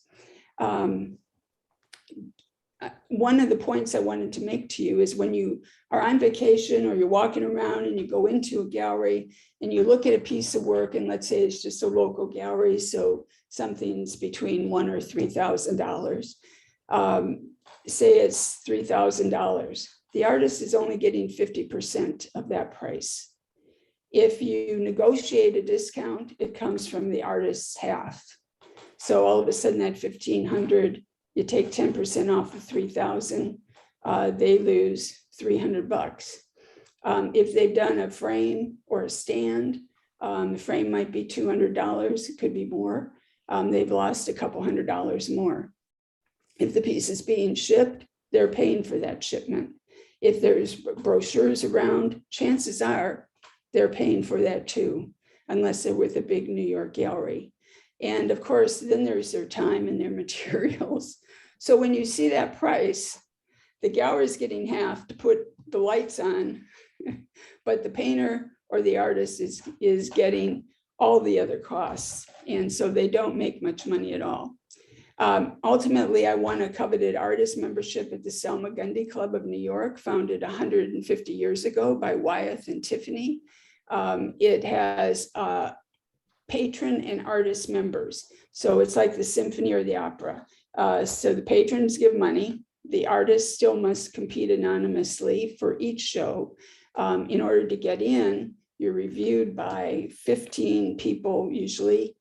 One of the points I wanted to make to you is when you are on vacation or you're walking around and you go into a gallery and you look at a piece of work, and let's say it's just a local gallery, so something's between $1,000 or $3,000. Say it's $3,000. The artist is only getting 50% of that price. If you negotiate a discount, it comes from the artist's half. So all of a sudden that 1,500, you take 10% off of 3,000, they lose $300. If they've done a frame or a stand, the frame might be $200, it could be more. They've lost a couple $100 more. If the piece is being shipped, they're paying for that shipment. If there's brochures around, chances are they're paying for that too, unless they're with a big New York gallery. And of course, then there's their time and their materials. So when you see that price, the gallery is getting half to put the lights on, but the painter or the artist is getting all the other costs. And so they don't make much money at all. Ultimately, I won a coveted artist membership at the Selma Gundy Club of New York, founded 150 years ago by Wyeth and Tiffany. It has patron and artist members. So it's like the symphony or the opera. So the patrons give money. The artist still must compete anonymously for each show. In order to get in, you're reviewed by 15 people usually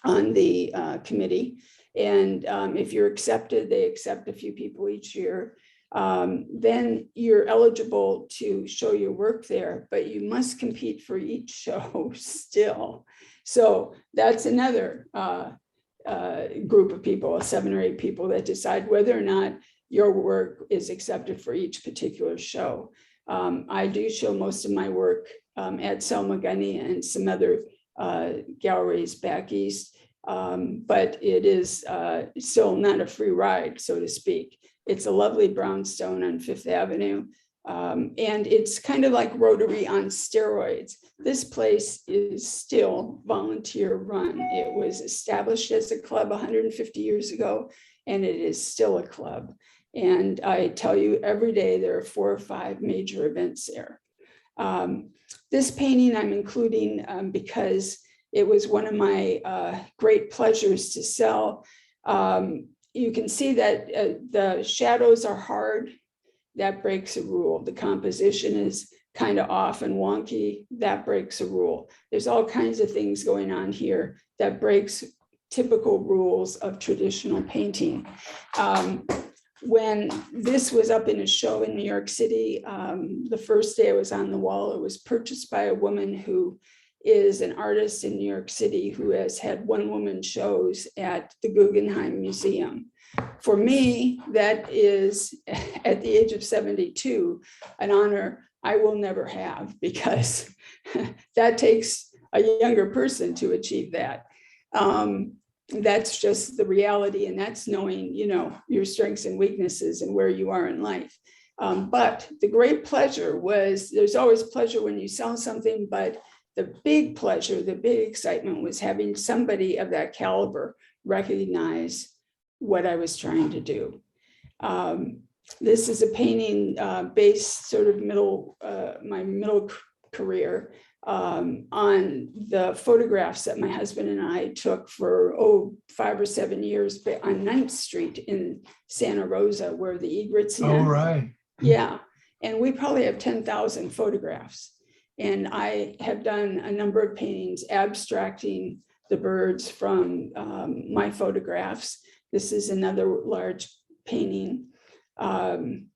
on the committee. And if you're accepted, they accept a few people each year. Then you're eligible to show your work there, but you must compete for each show still. So that's another group of people, 7 or 8 people that decide whether or not your work is accepted for each particular show. I do show most of my work at Selma Gundy and some other galleries back east, but it is still not a free ride, so to speak. It's a lovely brownstone on Fifth Avenue, and it's kind of like Rotary on steroids. This place is still volunteer run. It was established as a club 150 years ago, and it is still a club. And I tell you, every day there are 4 or 5 major events there. This painting I'm including because it was one of my great pleasures to sell. You can see that the shadows are hard. That breaks a rule. The composition is kind of off and wonky. That breaks a rule. There's all kinds of things going on here that breaks typical rules of traditional painting. When this was up in a show in New York City, the first day I was on the wall, it was purchased by a woman who is an artist in New York City who has had one-woman shows at the Guggenheim Museum. For me, that is, at the age of 72, an honor I will never have, because that takes a younger person to achieve that. That's just the reality, and that's knowing, you know, your strengths and weaknesses and where you are in life. But the great pleasure was, there's always pleasure when you sell something, but the big pleasure, the big excitement was having somebody of that caliber recognize what I was trying to do. This is a painting based sort of my middle career on the photographs that my husband and I took for 5 or 7 years on 9th Street in Santa Rosa, where the egrets. Oh, right. Yeah, and we probably have 10,000 photographs. And I have done a number of paintings abstracting the birds from my photographs. This is another large painting. And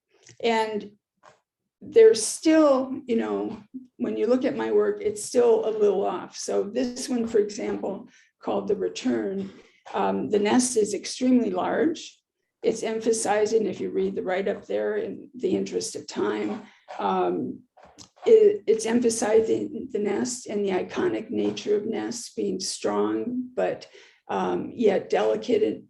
there's still, you know, when you look at my work, it's still a little off. So this one, for example, called The Return, the nest is extremely large. It's emphasizing, if you read the write-up there, in the interest of time, it's emphasizing the nest and the iconic nature of nests being strong, but yet delicate,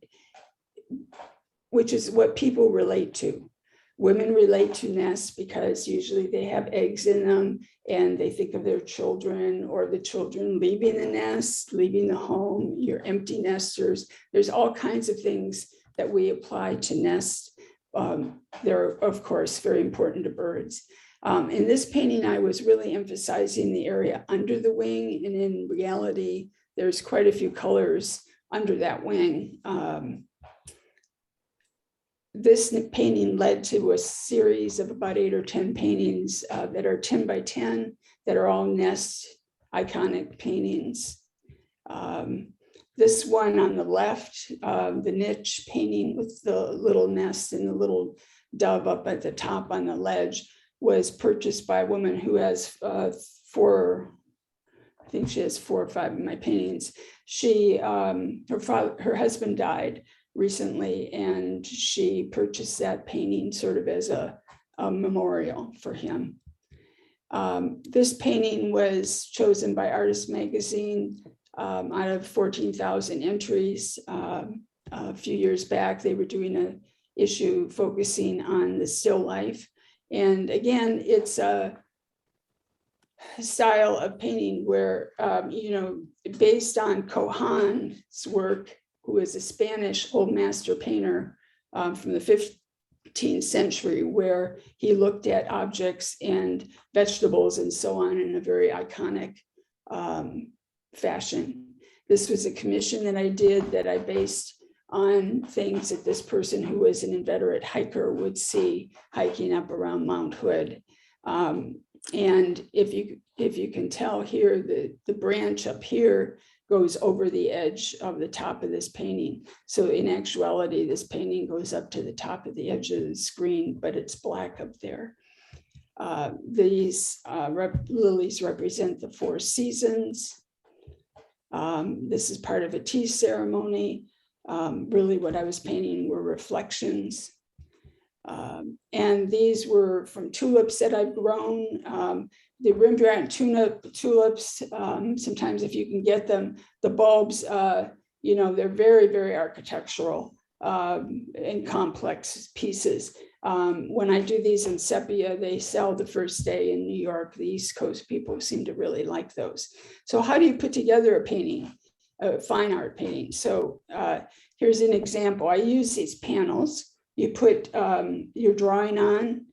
which is what people relate to. Women relate to nests because usually they have eggs in them, and they think of their children, or the children leaving the nest, leaving the home, your empty nesters. There's all kinds of things that we apply to nests. They're, of course, very important to birds. In this painting, I was really emphasizing the area under the wing, and in reality, there's quite a few colors under that wing. This painting led to a series of about 8 or 10 paintings that are 10 by 10, that are all nest iconic paintings. This one on the left, the niche painting with the little nest and the little dove up at the top on the ledge, was purchased by a woman who has I think she has 4 or 5 of my paintings. She, her husband died recently, and she purchased that painting sort of as a memorial for him. This painting was chosen by Artist Magazine out of 14,000 entries. A few years back, they were doing an issue focusing on the still life. And again, it's a style of painting where, you know, based on Cohan's work, who is a Spanish old master painter from the 15th century, where he looked at objects and vegetables and so on in a very iconic fashion. This was a commission that I did, that I based on things that this person, who was an inveterate hiker, would see hiking up around Mount Hood. And if you can tell here, the branch up here goes over the edge of the top of this painting. So in actuality, this painting goes up to the top of the edge of the screen, but it's black up there. These lilies represent the 4 seasons. This is part of a tea ceremony. Really what I was painting were reflections. And these were from tulips that I've grown. The Rembrandt tulips, sometimes if you can get them, the bulbs, you know, they're very, very architectural and complex pieces. When I do these in sepia, they sell the first day in New York. The East Coast people seem to really like those. So how do you put together a painting, a fine art painting? So here's an example. I use these panels. You put your drawing on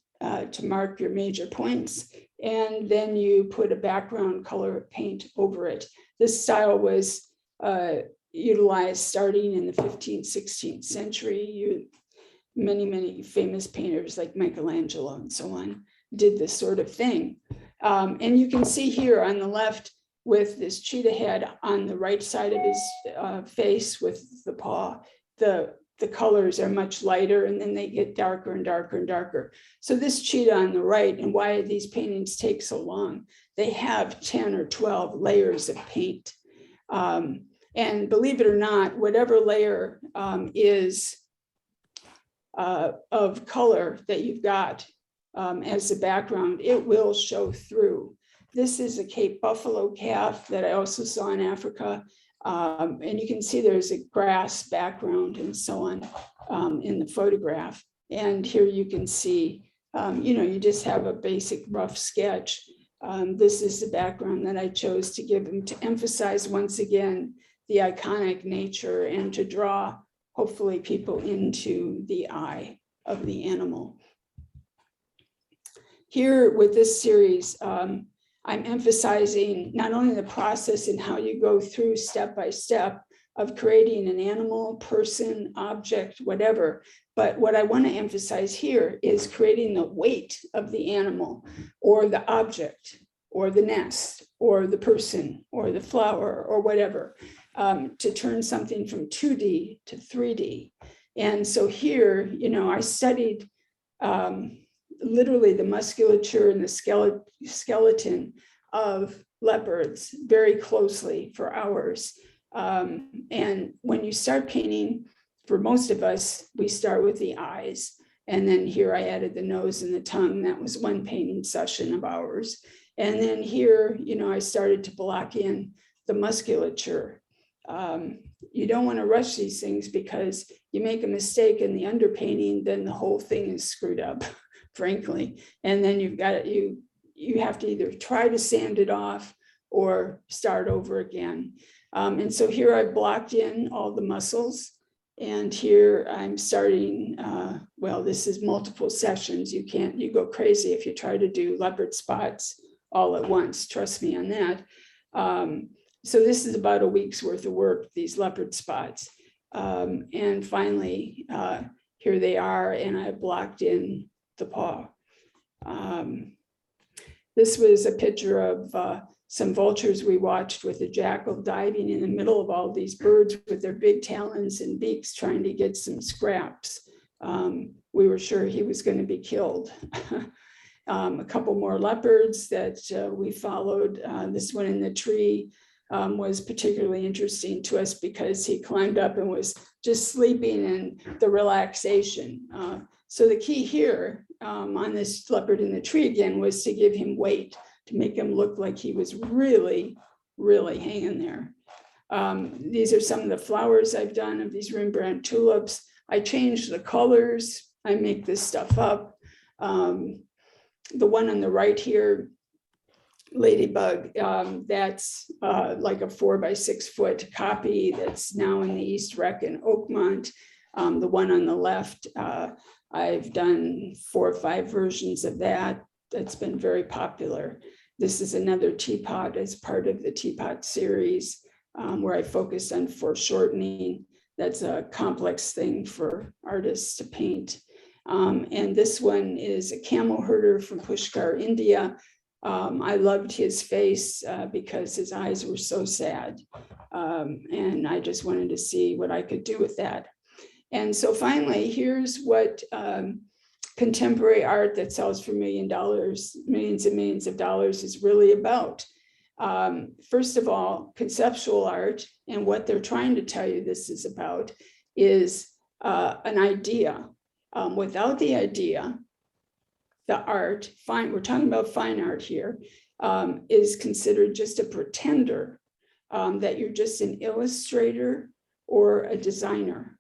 to mark your major points, and then you put a background color of paint over it. This style was utilized starting in the 15th, 16th century. Many famous painters like Michelangelo and so on did this sort of thing. And you can see here on the left, with this cheetah head on the right side of his face with the paw. The colors are much lighter, and then they get darker and darker and darker. So this cheetah on the right, and why these paintings take so long, they have 10 or 12 layers of paint. And believe it or not, whatever layer is of color that you've got as the background, it will show through. This is a Cape Buffalo calf that I also saw in Africa. And you can see there's a grass background and so on in the photograph. And here you can see, you just have a basic rough sketch. This is the background that I chose to give them to emphasize once again the iconic nature and to draw hopefully people into the eye of the animal. Here with this series, I'm emphasizing not only the process and how you go through step by step of creating an animal, person, object, whatever, but what I want to emphasize here is creating the weight of the animal or the object or the nest or the person or the flower or whatever, to turn something from 2D to 3D. And so here, I studied literally the musculature and the skeleton of leopards very closely for hours. And when you start painting, for most of us, we start with the eyes. And then here I added the nose and the tongue. That was one painting session of ours. And then here, I started to block in the musculature. You don't want to rush these things because you make a mistake in the underpainting, then the whole thing is screwed up, frankly. And then you've got you have to either try to sand it off or start over again. And so here I blocked in all the muscles. And here I'm starting, well, this is multiple sessions. You go crazy if you try to do leopard spots all at once. Trust me on that. So this is about a week's worth of work, these leopard spots. And finally, here they are, and I blocked in the paw. This was a picture of some vultures we watched with a jackal diving in the middle of all these birds with their big talons and beaks trying to get some scraps. We were sure he was going to be killed. A couple more leopards that we followed. This one in the tree was particularly interesting to us because he climbed up and was just sleeping in the relaxation. So the key here on this leopard in the tree again was to give him weight, to make him look like he was really, really hanging there. These are some of the flowers I've done of these Rembrandt tulips. I changed the colors. I make this stuff up. The one on the right here, Ladybug, that's like a 4 by 6 foot copy that's now in the East Rec in Oakmont. The one on the left, I've done 4 or 5 versions of that. That's been very popular. This is another teapot as part of the teapot series where I focus on foreshortening. That's a complex thing for artists to paint. And this one is a camel herder from Pushkar, India. I loved his face because his eyes were so sad. And I just wanted to see what I could do with that. And so finally, here's what contemporary art that sells for millions and millions of dollars is really about. First of all, conceptual art, and what they're trying to tell you this is about is an idea. Without the idea, the art, we're talking about fine art here, is considered just a pretender, that you're just an illustrator or a designer.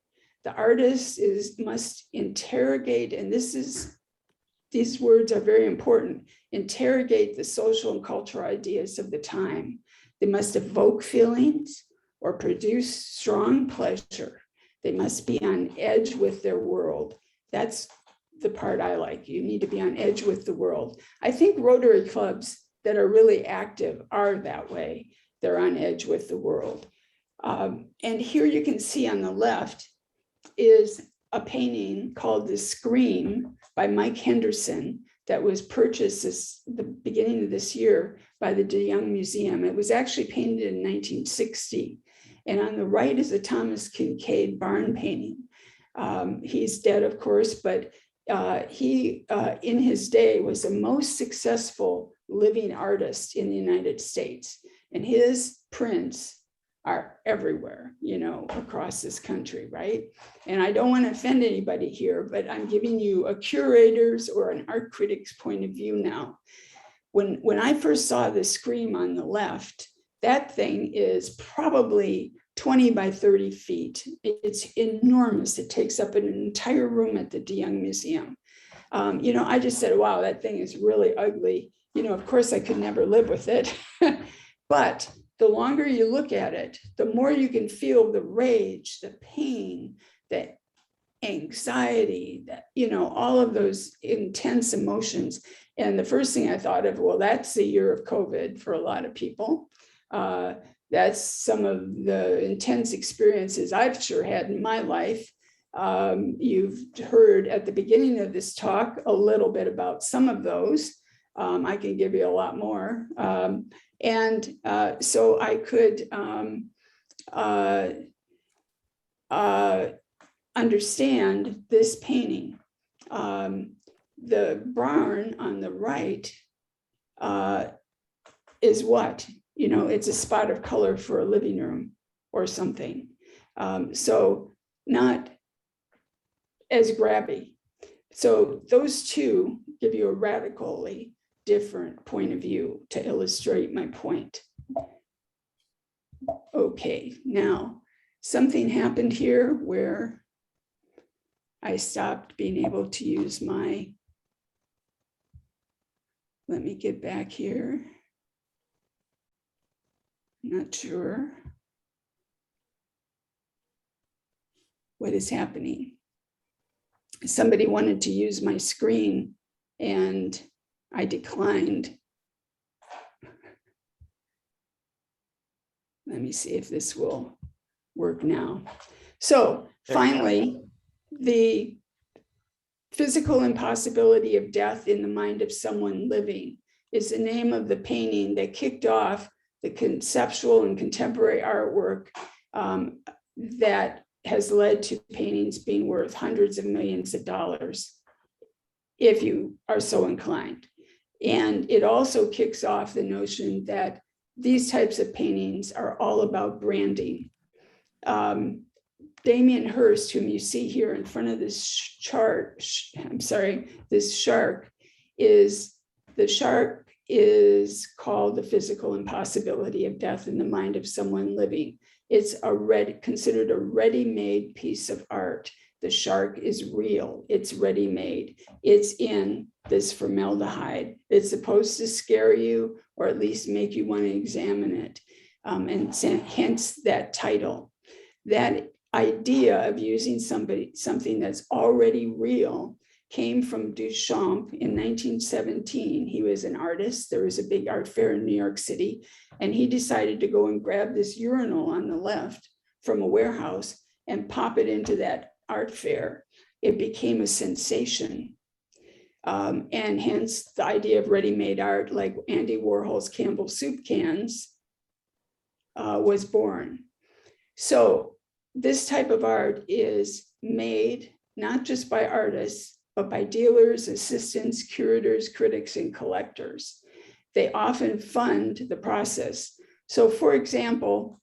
The artist must interrogate, and these words are very important, interrogate the social and cultural ideas of the time. They must evoke feelings or produce strong pleasure. They must be on edge with their world. That's the part I like. You need to be on edge with the world. I think Rotary clubs that are really active are that way. They're on edge with the world. And here you can see on the left is a painting called The Scream by Mike Henderson that was purchased the beginning of this year by the DeYoung Museum. It was actually painted in 1960. And on the right is a Thomas Kincaid barn painting. He's dead, of course, but he, in his day, was the most successful living artist in the United States. And his prints are everywhere, you know, across this country, right? And I don't want to offend anybody here, but I'm giving you a curator's or an art critic's point of view now. When I first saw the scream on the left, that thing is probably 20 by 30 feet. It's enormous. It takes up an entire room at the DeYoung Museum. You know, I just said, wow, that thing is really ugly. You know, of course I could never live with it, but the longer you look at it, the more you can feel the rage, the pain, the anxiety, that, you know, all of those intense emotions. And the first thing I thought of, well, that's the year of COVID for a lot of people. That's some of the intense experiences I've sure had in my life. You've heard at the beginning of this talk a little bit about some of those. I can give you a lot more. So I could understand this painting. The barn on the right is what? You know, it's a spot of color for a living room or something. So not as grabby. So those two give you a radically different point of view to illustrate my point. Okay, now something happened here where I stopped being able to use my, let me get back here. Not sure what is happening. Somebody wanted to use my screen and I declined. Let me see if this will work now. So finally, the physical impossibility of death in the mind of someone living is the name of the painting that kicked off the conceptual and contemporary artwork that has led to paintings being worth hundreds of millions of dollars, if you are so inclined. And it also kicks off the notion that these types of paintings are all about branding. Damien Hirst, whom you see here in front of this chart, this shark is called the physical impossibility of death in the mind of someone living. It's considered a ready-made piece of art. The shark is real, it's ready-made. It's in this formaldehyde. It's supposed to scare you or at least make you want to examine it. And hence that title. That idea of using something that's already real came from Duchamp in 1917. He was an artist. There was a big art fair in New York City, and he decided to go and grab this urinal on the left from a warehouse and pop it into that art fair. It became a sensation. And hence the idea of ready-made art, like Andy Warhol's Campbell soup cans, was born. So this type of art is made not just by artists, but by dealers, assistants, curators, critics, and collectors. They often fund the process. So for example,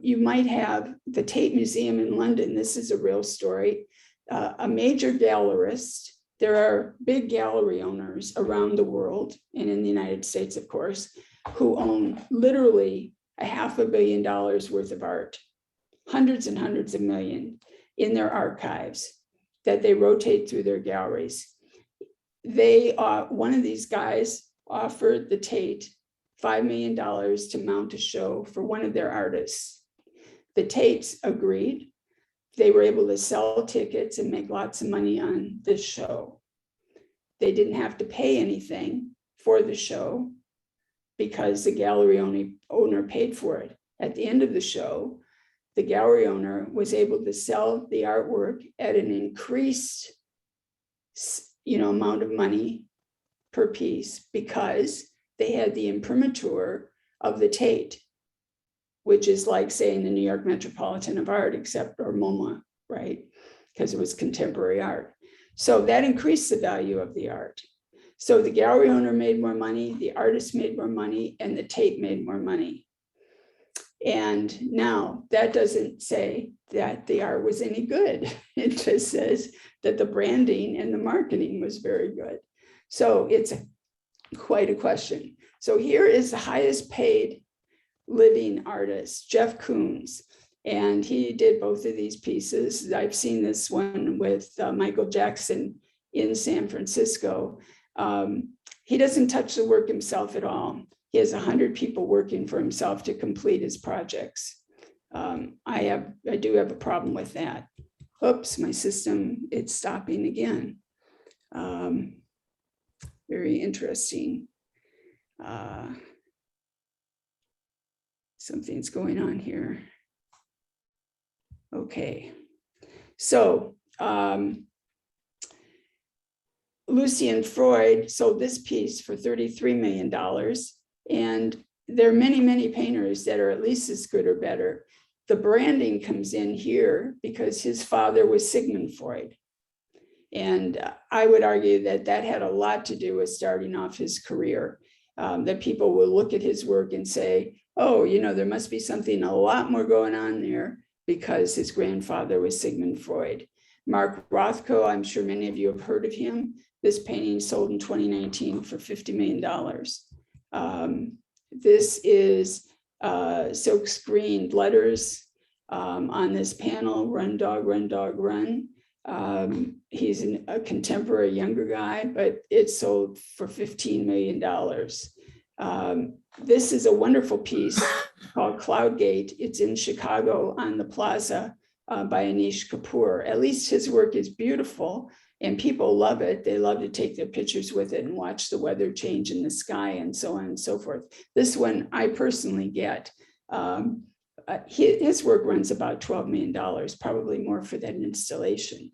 you might have the Tate Museum in London. This is a real story. A major gallerist. There are big gallery owners around the world and in the United States, of course, who own literally $500 million worth of art, hundreds and hundreds of million in their archives that they rotate through their galleries. One of these guys offered the Tate $5 million to mount a show for one of their artists. The Tates agreed. They were able to sell tickets and make lots of money on this show. They didn't have to pay anything for the show because the gallery owner paid for it. At the end of the show, the gallery owner was able to sell the artwork at an increased amount of money per piece because they had the imprimatur of the Tate, which is like saying the New York Metropolitan of Art, except or MoMA, right? Because it was contemporary art. So that increased the value of the art. So the gallery owner made more money, the artist made more money, and the Tate made more money. And now that doesn't say that the art was any good. It just says that the branding and the marketing was very good. So it's quite a question. So here is the highest paid living artist, Jeff Koons. And he did both of these pieces. I've seen this one with Michael Jackson in San Francisco. He doesn't touch the work himself at all. He has 100 people working for himself to complete his projects. I do have a problem with that. Oops, my system, it's stopping again. Very interesting. Something's going on here. Okay, so Lucian Freud sold this piece for $33 million. And there are many, many painters that are at least as good or better. The branding comes in here because his father was Sigmund Freud. And I would argue that that had a lot to do with starting off his career, that people will look at his work and say, oh, you know, there must be something a lot more going on there because his grandfather was Sigmund Freud. Mark Rothko, I'm sure many of you have heard of him. This painting sold in 2019 for $50 million. This is silk screened letters on this panel, Run Dog, Run Dog, Run. He's a contemporary younger guy, but it sold for $15 million. This is a wonderful piece called Cloudgate. It's in Chicago on the Plaza by Anish Kapoor. At least his work is beautiful and people love it. They love to take their pictures with it and watch the weather change in the sky and so on and so forth. This one I personally get. His work runs about $12 million, probably more for that installation.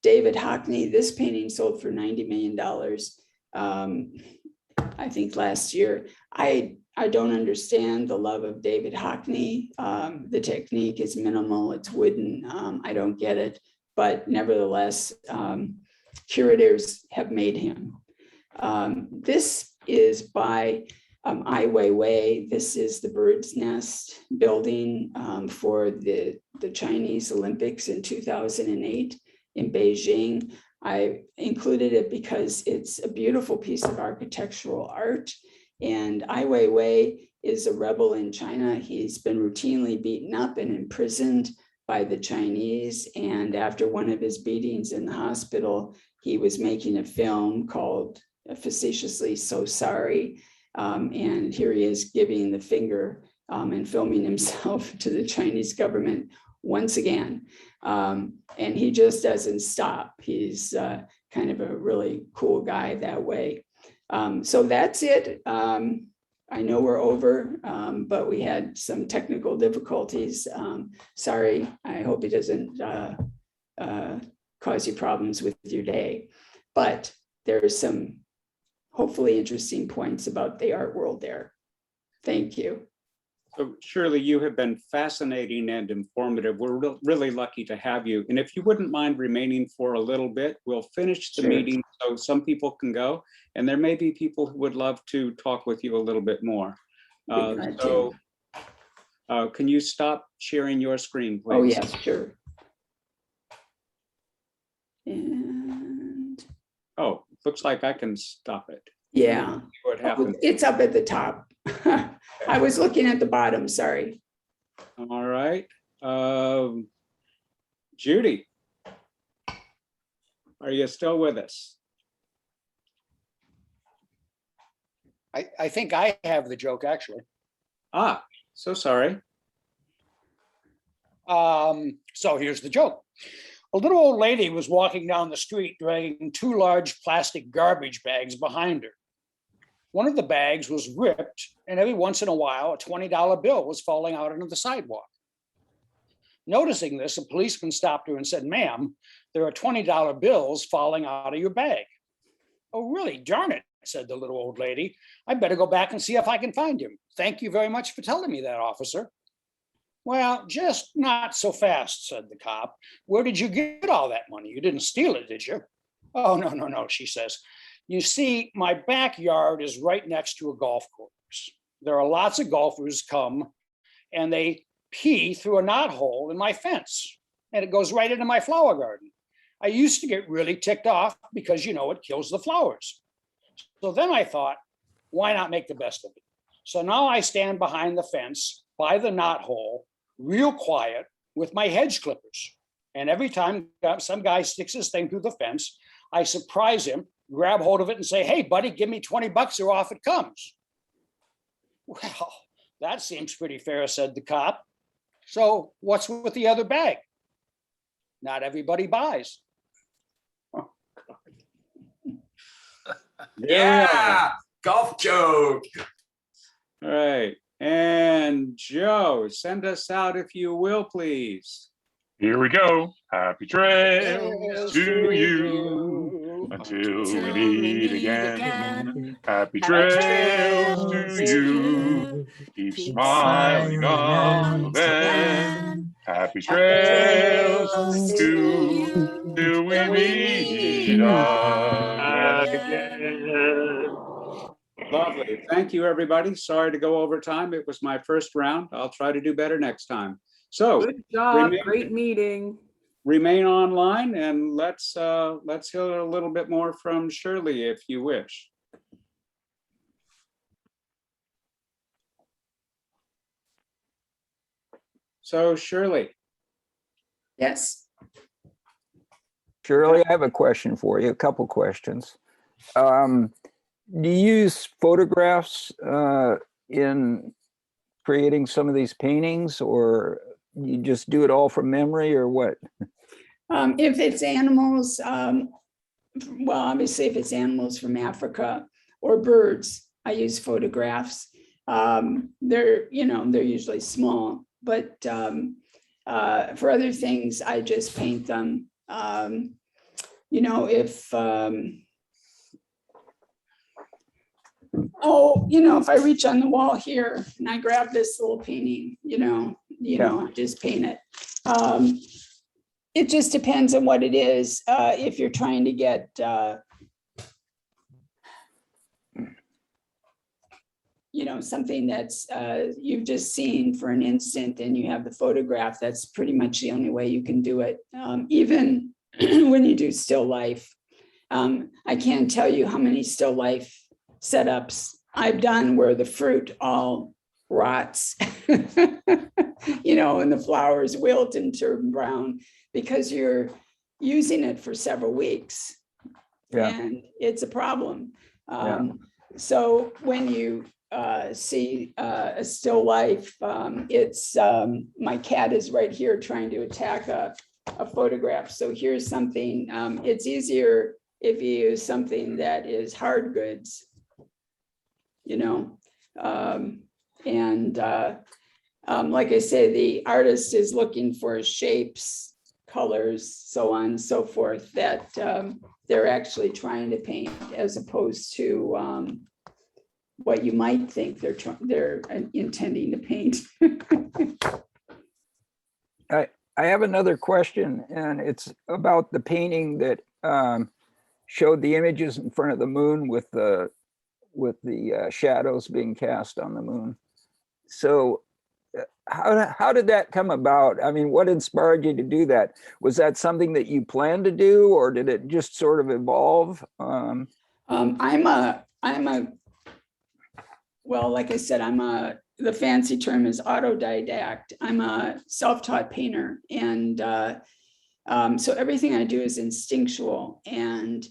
David Hockney, this painting sold for $90 million, I think last year. I don't understand the love of David Hockney. The technique is minimal, it's wooden, I don't get it, but nevertheless, curators have made him. This is by Ai Weiwei. This is the bird's nest building for the Chinese Olympics in 2008 in Beijing. I included it because it's a beautiful piece of architectural art. And Ai Weiwei is a rebel in China. He's been routinely beaten up and imprisoned by the Chinese. And after one of his beatings in the hospital, he was making a film called facetiously So Sorry. And here he is giving the finger and filming himself to the Chinese government once again. And he just doesn't stop. He's kind of a really cool guy that way. So that's it. I know we're over, but we had some technical difficulties. Sorry, I hope it doesn't cause you problems with your day. But there's some hopefully interesting points about the art world there. Thank you. So Shirley, you have been fascinating and informative. We're really lucky to have you. And if you wouldn't mind remaining for a little bit, we'll finish the meeting so some people can go. And there may be people who would love to talk with you a little bit more. Can you stop sharing your screen, please? Oh, yes, sure. And looks like I can stop it. yeah, What happens? It's up at the top. I was looking at the bottom, sorry. All right. Judy, are you still with us? I think I have the joke, actually. Ah, so sorry. So here's the joke. A little old lady was walking down the street dragging 2 large plastic garbage bags behind her. One of the bags was ripped, and every once in a while, a $20 bill was falling out onto the sidewalk. Noticing this, a policeman stopped her and said, "Ma'am, there are $20 bills falling out of your bag." "Oh, really? Darn it," said the little old lady. I better go back and see if I can find him. Thank you very much for telling me that, officer. Well, just not so fast, said the cop. Where did you get all that money? You didn't steal it, did you? Oh, no, no, no, she says. You see, my backyard is right next to a golf course. There are lots of golfers come and they pee through a knothole in my fence, and it goes right into my flower garden. I used to get really ticked off because, it kills the flowers. So then I thought, why not make the best of it? So now I stand behind the fence by the knothole, real quiet, with my hedge clippers. And every time some guy sticks his thing through the fence, I surprise him, grab hold of it and say, hey, buddy, give me 20 bucks or off it comes. Well, that seems pretty fair, said the cop. So what's with the other bag? Not everybody buys. Oh, Yeah, golf joke. All right. And Joe, send us out if you will, please. Here we go. Happy trails to you until we meet again. Happy trails to you. Keep smiling until then. Happy trails to you till we meet again. Lovely. Thank you, everybody. Sorry to go over time. It was my first round. I'll try to do better next time. So Good job. Great meeting. Remain online, and let's hear a little bit more from Shirley if you wish. So Shirley. Yes. Shirley, I have a question for you, a couple questions. Do you use photographs in creating some of these paintings, or you just do it all from memory, or what? If it's animals, well, obviously if it's animals from Africa or birds, I use photographs. They're usually small, but for other things, I just paint them. If I reach on the wall here and I grab this little painting, I just paint it. It just depends on what it is. If you're trying to get, something that's you've just seen for an instant and you have the photograph, that's pretty much the only way you can do it. Even when you do still life. I can't tell you how many still life setups I've done where the fruit all rots, and the flowers wilt and turn brown because you're using it for several weeks. Yeah. And it's a problem. So when you see a still life, it's my cat is right here trying to attack a photograph. So here's something, it's easier if you use something that is hard goods, like I say, the artist is looking for shapes, colors, so on and so forth that they're actually trying to paint, as opposed to what you might think they're intending to paint. I have another question, and it's about the painting that showed the images in front of the moon with the shadows being cast on the moon. So how did that come about? I mean, what inspired you to do that? Was that something that you planned to do, or did it just sort of evolve? Well, like I said, the fancy term is autodidact. I'm a self-taught painter. And so everything I do is instinctual. And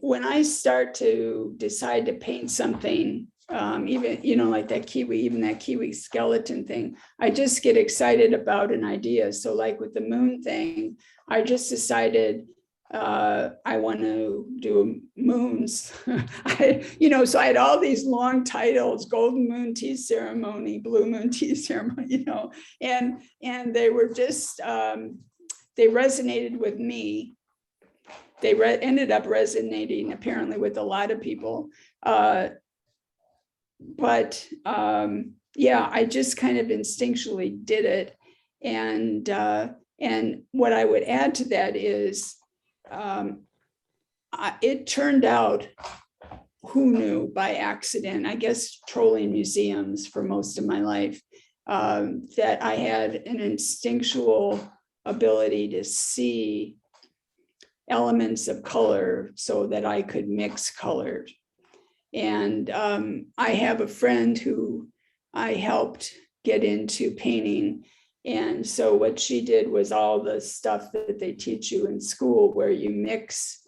when I start to decide to paint something, even, like that kiwi skeleton thing, I just get excited about an idea. So like with the moon thing, I just decided I want to do moons. So I had all these long titles: Golden Moon Tea Ceremony, Blue Moon Tea Ceremony, and they were just they resonated with me. They ended up resonating apparently with a lot of people. Yeah, I just kind of instinctually did it. And what I would add to that is it turned out, who knew, by accident, I guess trolling museums for most of my life, that I had an instinctual ability to see elements of color so that I could mix colors. And I have a friend who I helped get into painting. And so what she did was all the stuff that they teach you in school, where you mix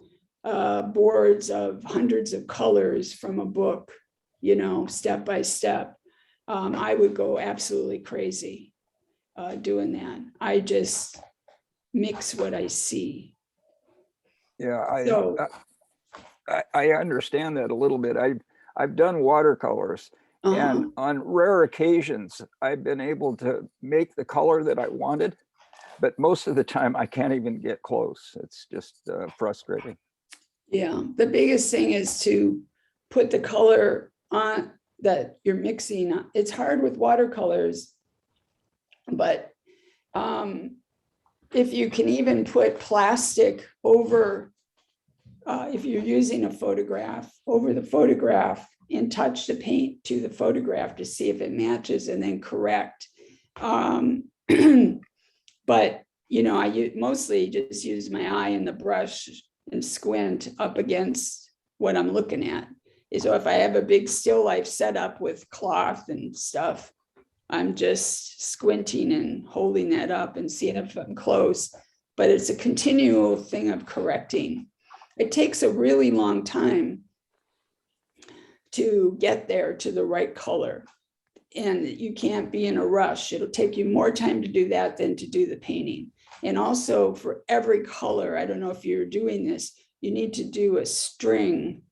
boards of hundreds of colors from a book, you know, step by step. I would go absolutely crazy doing that. I just mix what I see. Yeah, So, I understand that a little bit. I've done watercolors, Uh-huh. and on rare occasions, I've been able to make the color that I wanted, but most of the time I can't even get close. It's just frustrating. yeah, the biggest thing is to put the color on that you're mixing. It's hard with watercolors, but if you can even put plastic over, if you're using a photograph, over the photograph, and touch the paint to the photograph to see if it matches, and then correct. But you know, I mostly just use my eye and the brush and squint up against what I'm looking at. So if I have a big still life set up with cloth and stuff, I'm just squinting and holding that up and seeing if I'm close. But it's a continual thing of correcting. It takes a really long time to get there to the right color. And you can't be in a rush. It'll take you more time to do that than to do the painting. And also for every color, I don't know if you're doing this, you need to do a string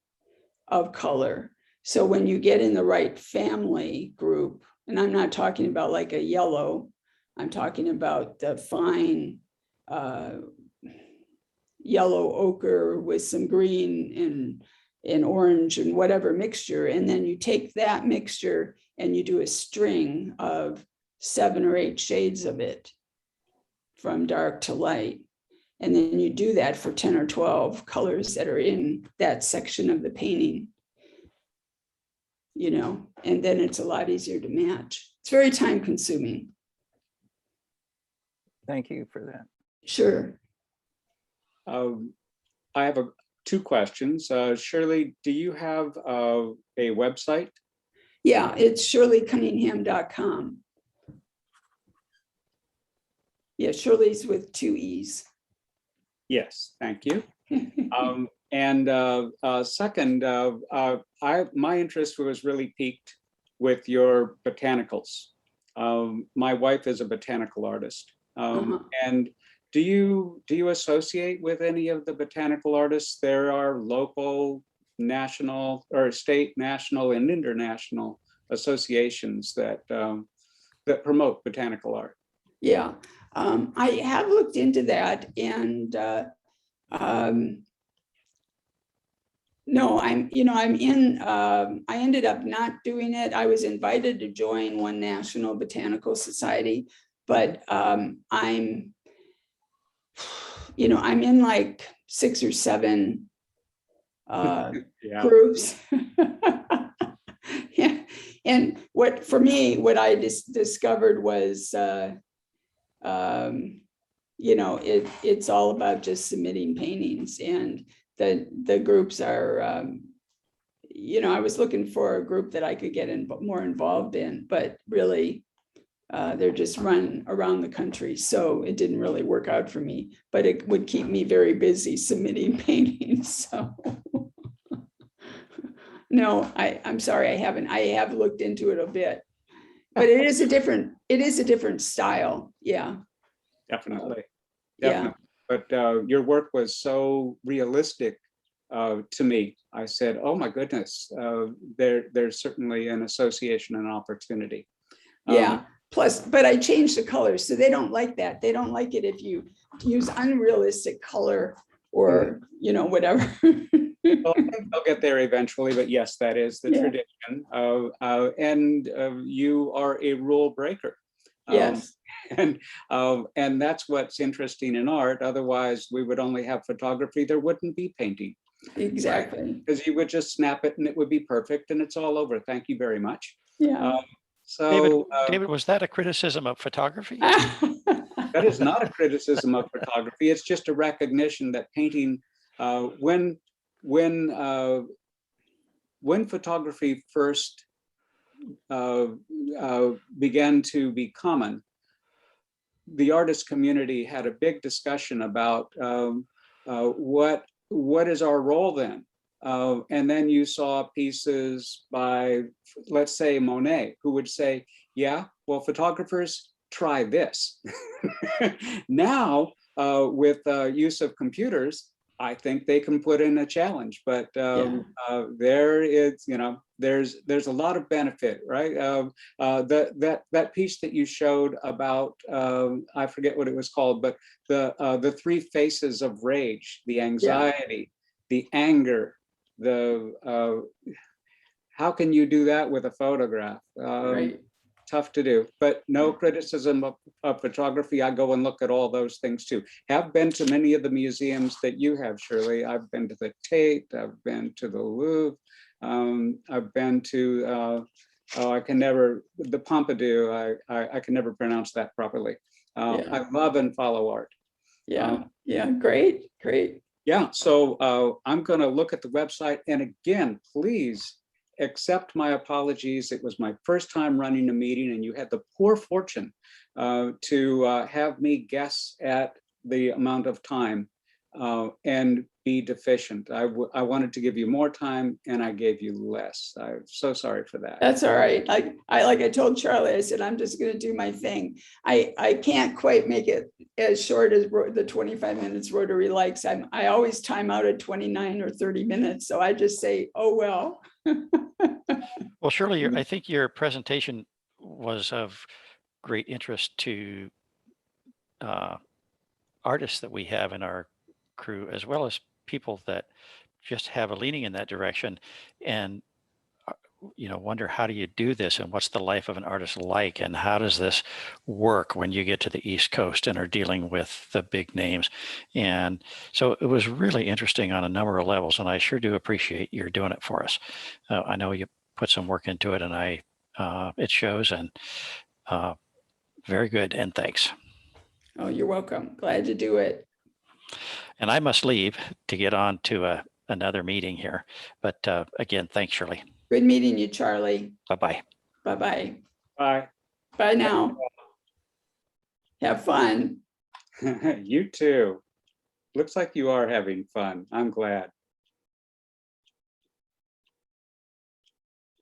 of color. So when you get in the right family group, and I'm not talking about like a yellow, I'm talking about the fine yellow ochre with some green and orange and whatever mixture. And then you take that mixture and you do a string of 7 or 8 shades of it from dark to light. And then you do that for 10 or 12 colors that are in that section of the painting, you know, and then it's a lot easier to match. It's very time consuming. Thank you for that. Sure. I have 2 questions. Shirley, do you have a website? Yeah, it's shirleycunningham.com. Yeah, Shirley's with 2 E's. Yes, thank you. Second, my interest was really piqued with your botanicals. My wife is a botanical artist. And do you associate with any of the botanical artists? There are local, national, or state, national, and international associations that that promote botanical art. Yeah, I have looked into that, and no, I'm in, I ended up not doing it. I was invited to join one national botanical society, but I'm in like 6 or 7 groups. Yeah. And what I discovered was, it's all about just submitting paintings, and the groups are, I was looking for a group that I could get more involved in, but really they're just run around the country. So it didn't really work out for me, but it would keep me very busy submitting paintings. So no, I'm sorry, I haven't. I have looked into it a bit, but it is a different style. Yeah. Definitely. Yeah. But your work was so realistic to me. I said, oh my goodness, there's certainly an association and opportunity. Yeah. Plus, but I changed the colors, so they don't like that. They don't like it if you use unrealistic color or, you know, whatever. Well, I think I'll get there eventually, but yes, that is the Yeah. tradition. And you are a rule breaker. Yes. And that's what's interesting in art. Otherwise, we would only have photography. There wouldn't be painting. Exactly. Because you would just snap it and it would be perfect and it's all over. Thank you very much. Yeah. David, was that a criticism of photography? That is not a criticism of photography. It's just a recognition that painting, when photography first began to be common, the artist community had a big discussion about what is our role then? And then you saw pieces by, let's say, Monet, who would say, yeah, well, photographers try this. Now, with use of computers, I think they can put in a challenge, but there is, you know, there's a lot of benefit, right? That piece that you showed about, I forget what it was called, but the three faces of rage, the anxiety, the anger, how can you do that with a photograph? Right. Tough to do, but no criticism of photography. I go and look at all those things too. Have been to many of the museums that you have, Shirley. I've been to the Tate, I've been to the Louvre, I've been to, I can never, the Pompidou, I can never pronounce that properly. I love and follow art. Yeah, great. Yeah, so I'm gonna look at the website, and again, please accept my apologies. It was my first time running a meeting, and you had the poor fortune to have me guess at the amount of time and be deficient. I wanted to give you more time, and I gave you less. I'm so sorry for that. That's all right. Like I told Charlie, I said, I'm just going to do my thing. I can't quite make it as short as the 25 minutes Rotary likes. I always time out at 29 or 30 minutes. So I just say, oh, well. Well, Shirley, I think your presentation was of great interest to artists that we have in our crew, as well as people that just have a leaning in that direction and wonder, how do you do this, and what's the life of an artist like, and how does this work when you get to the East Coast and are dealing with the big names? And so it was really interesting on a number of levels, and I sure do appreciate your doing it for us. I know you put some work into it, and it shows, and very good, and thanks. Oh, you're welcome. Glad to do it. And I must leave to get on to another meeting here, but again, thanks, Shirley. Good meeting you, Charlie. Bye-bye. Bye-bye. Bye. Bye now. Have fun. You too. Looks like you are having fun. I'm glad.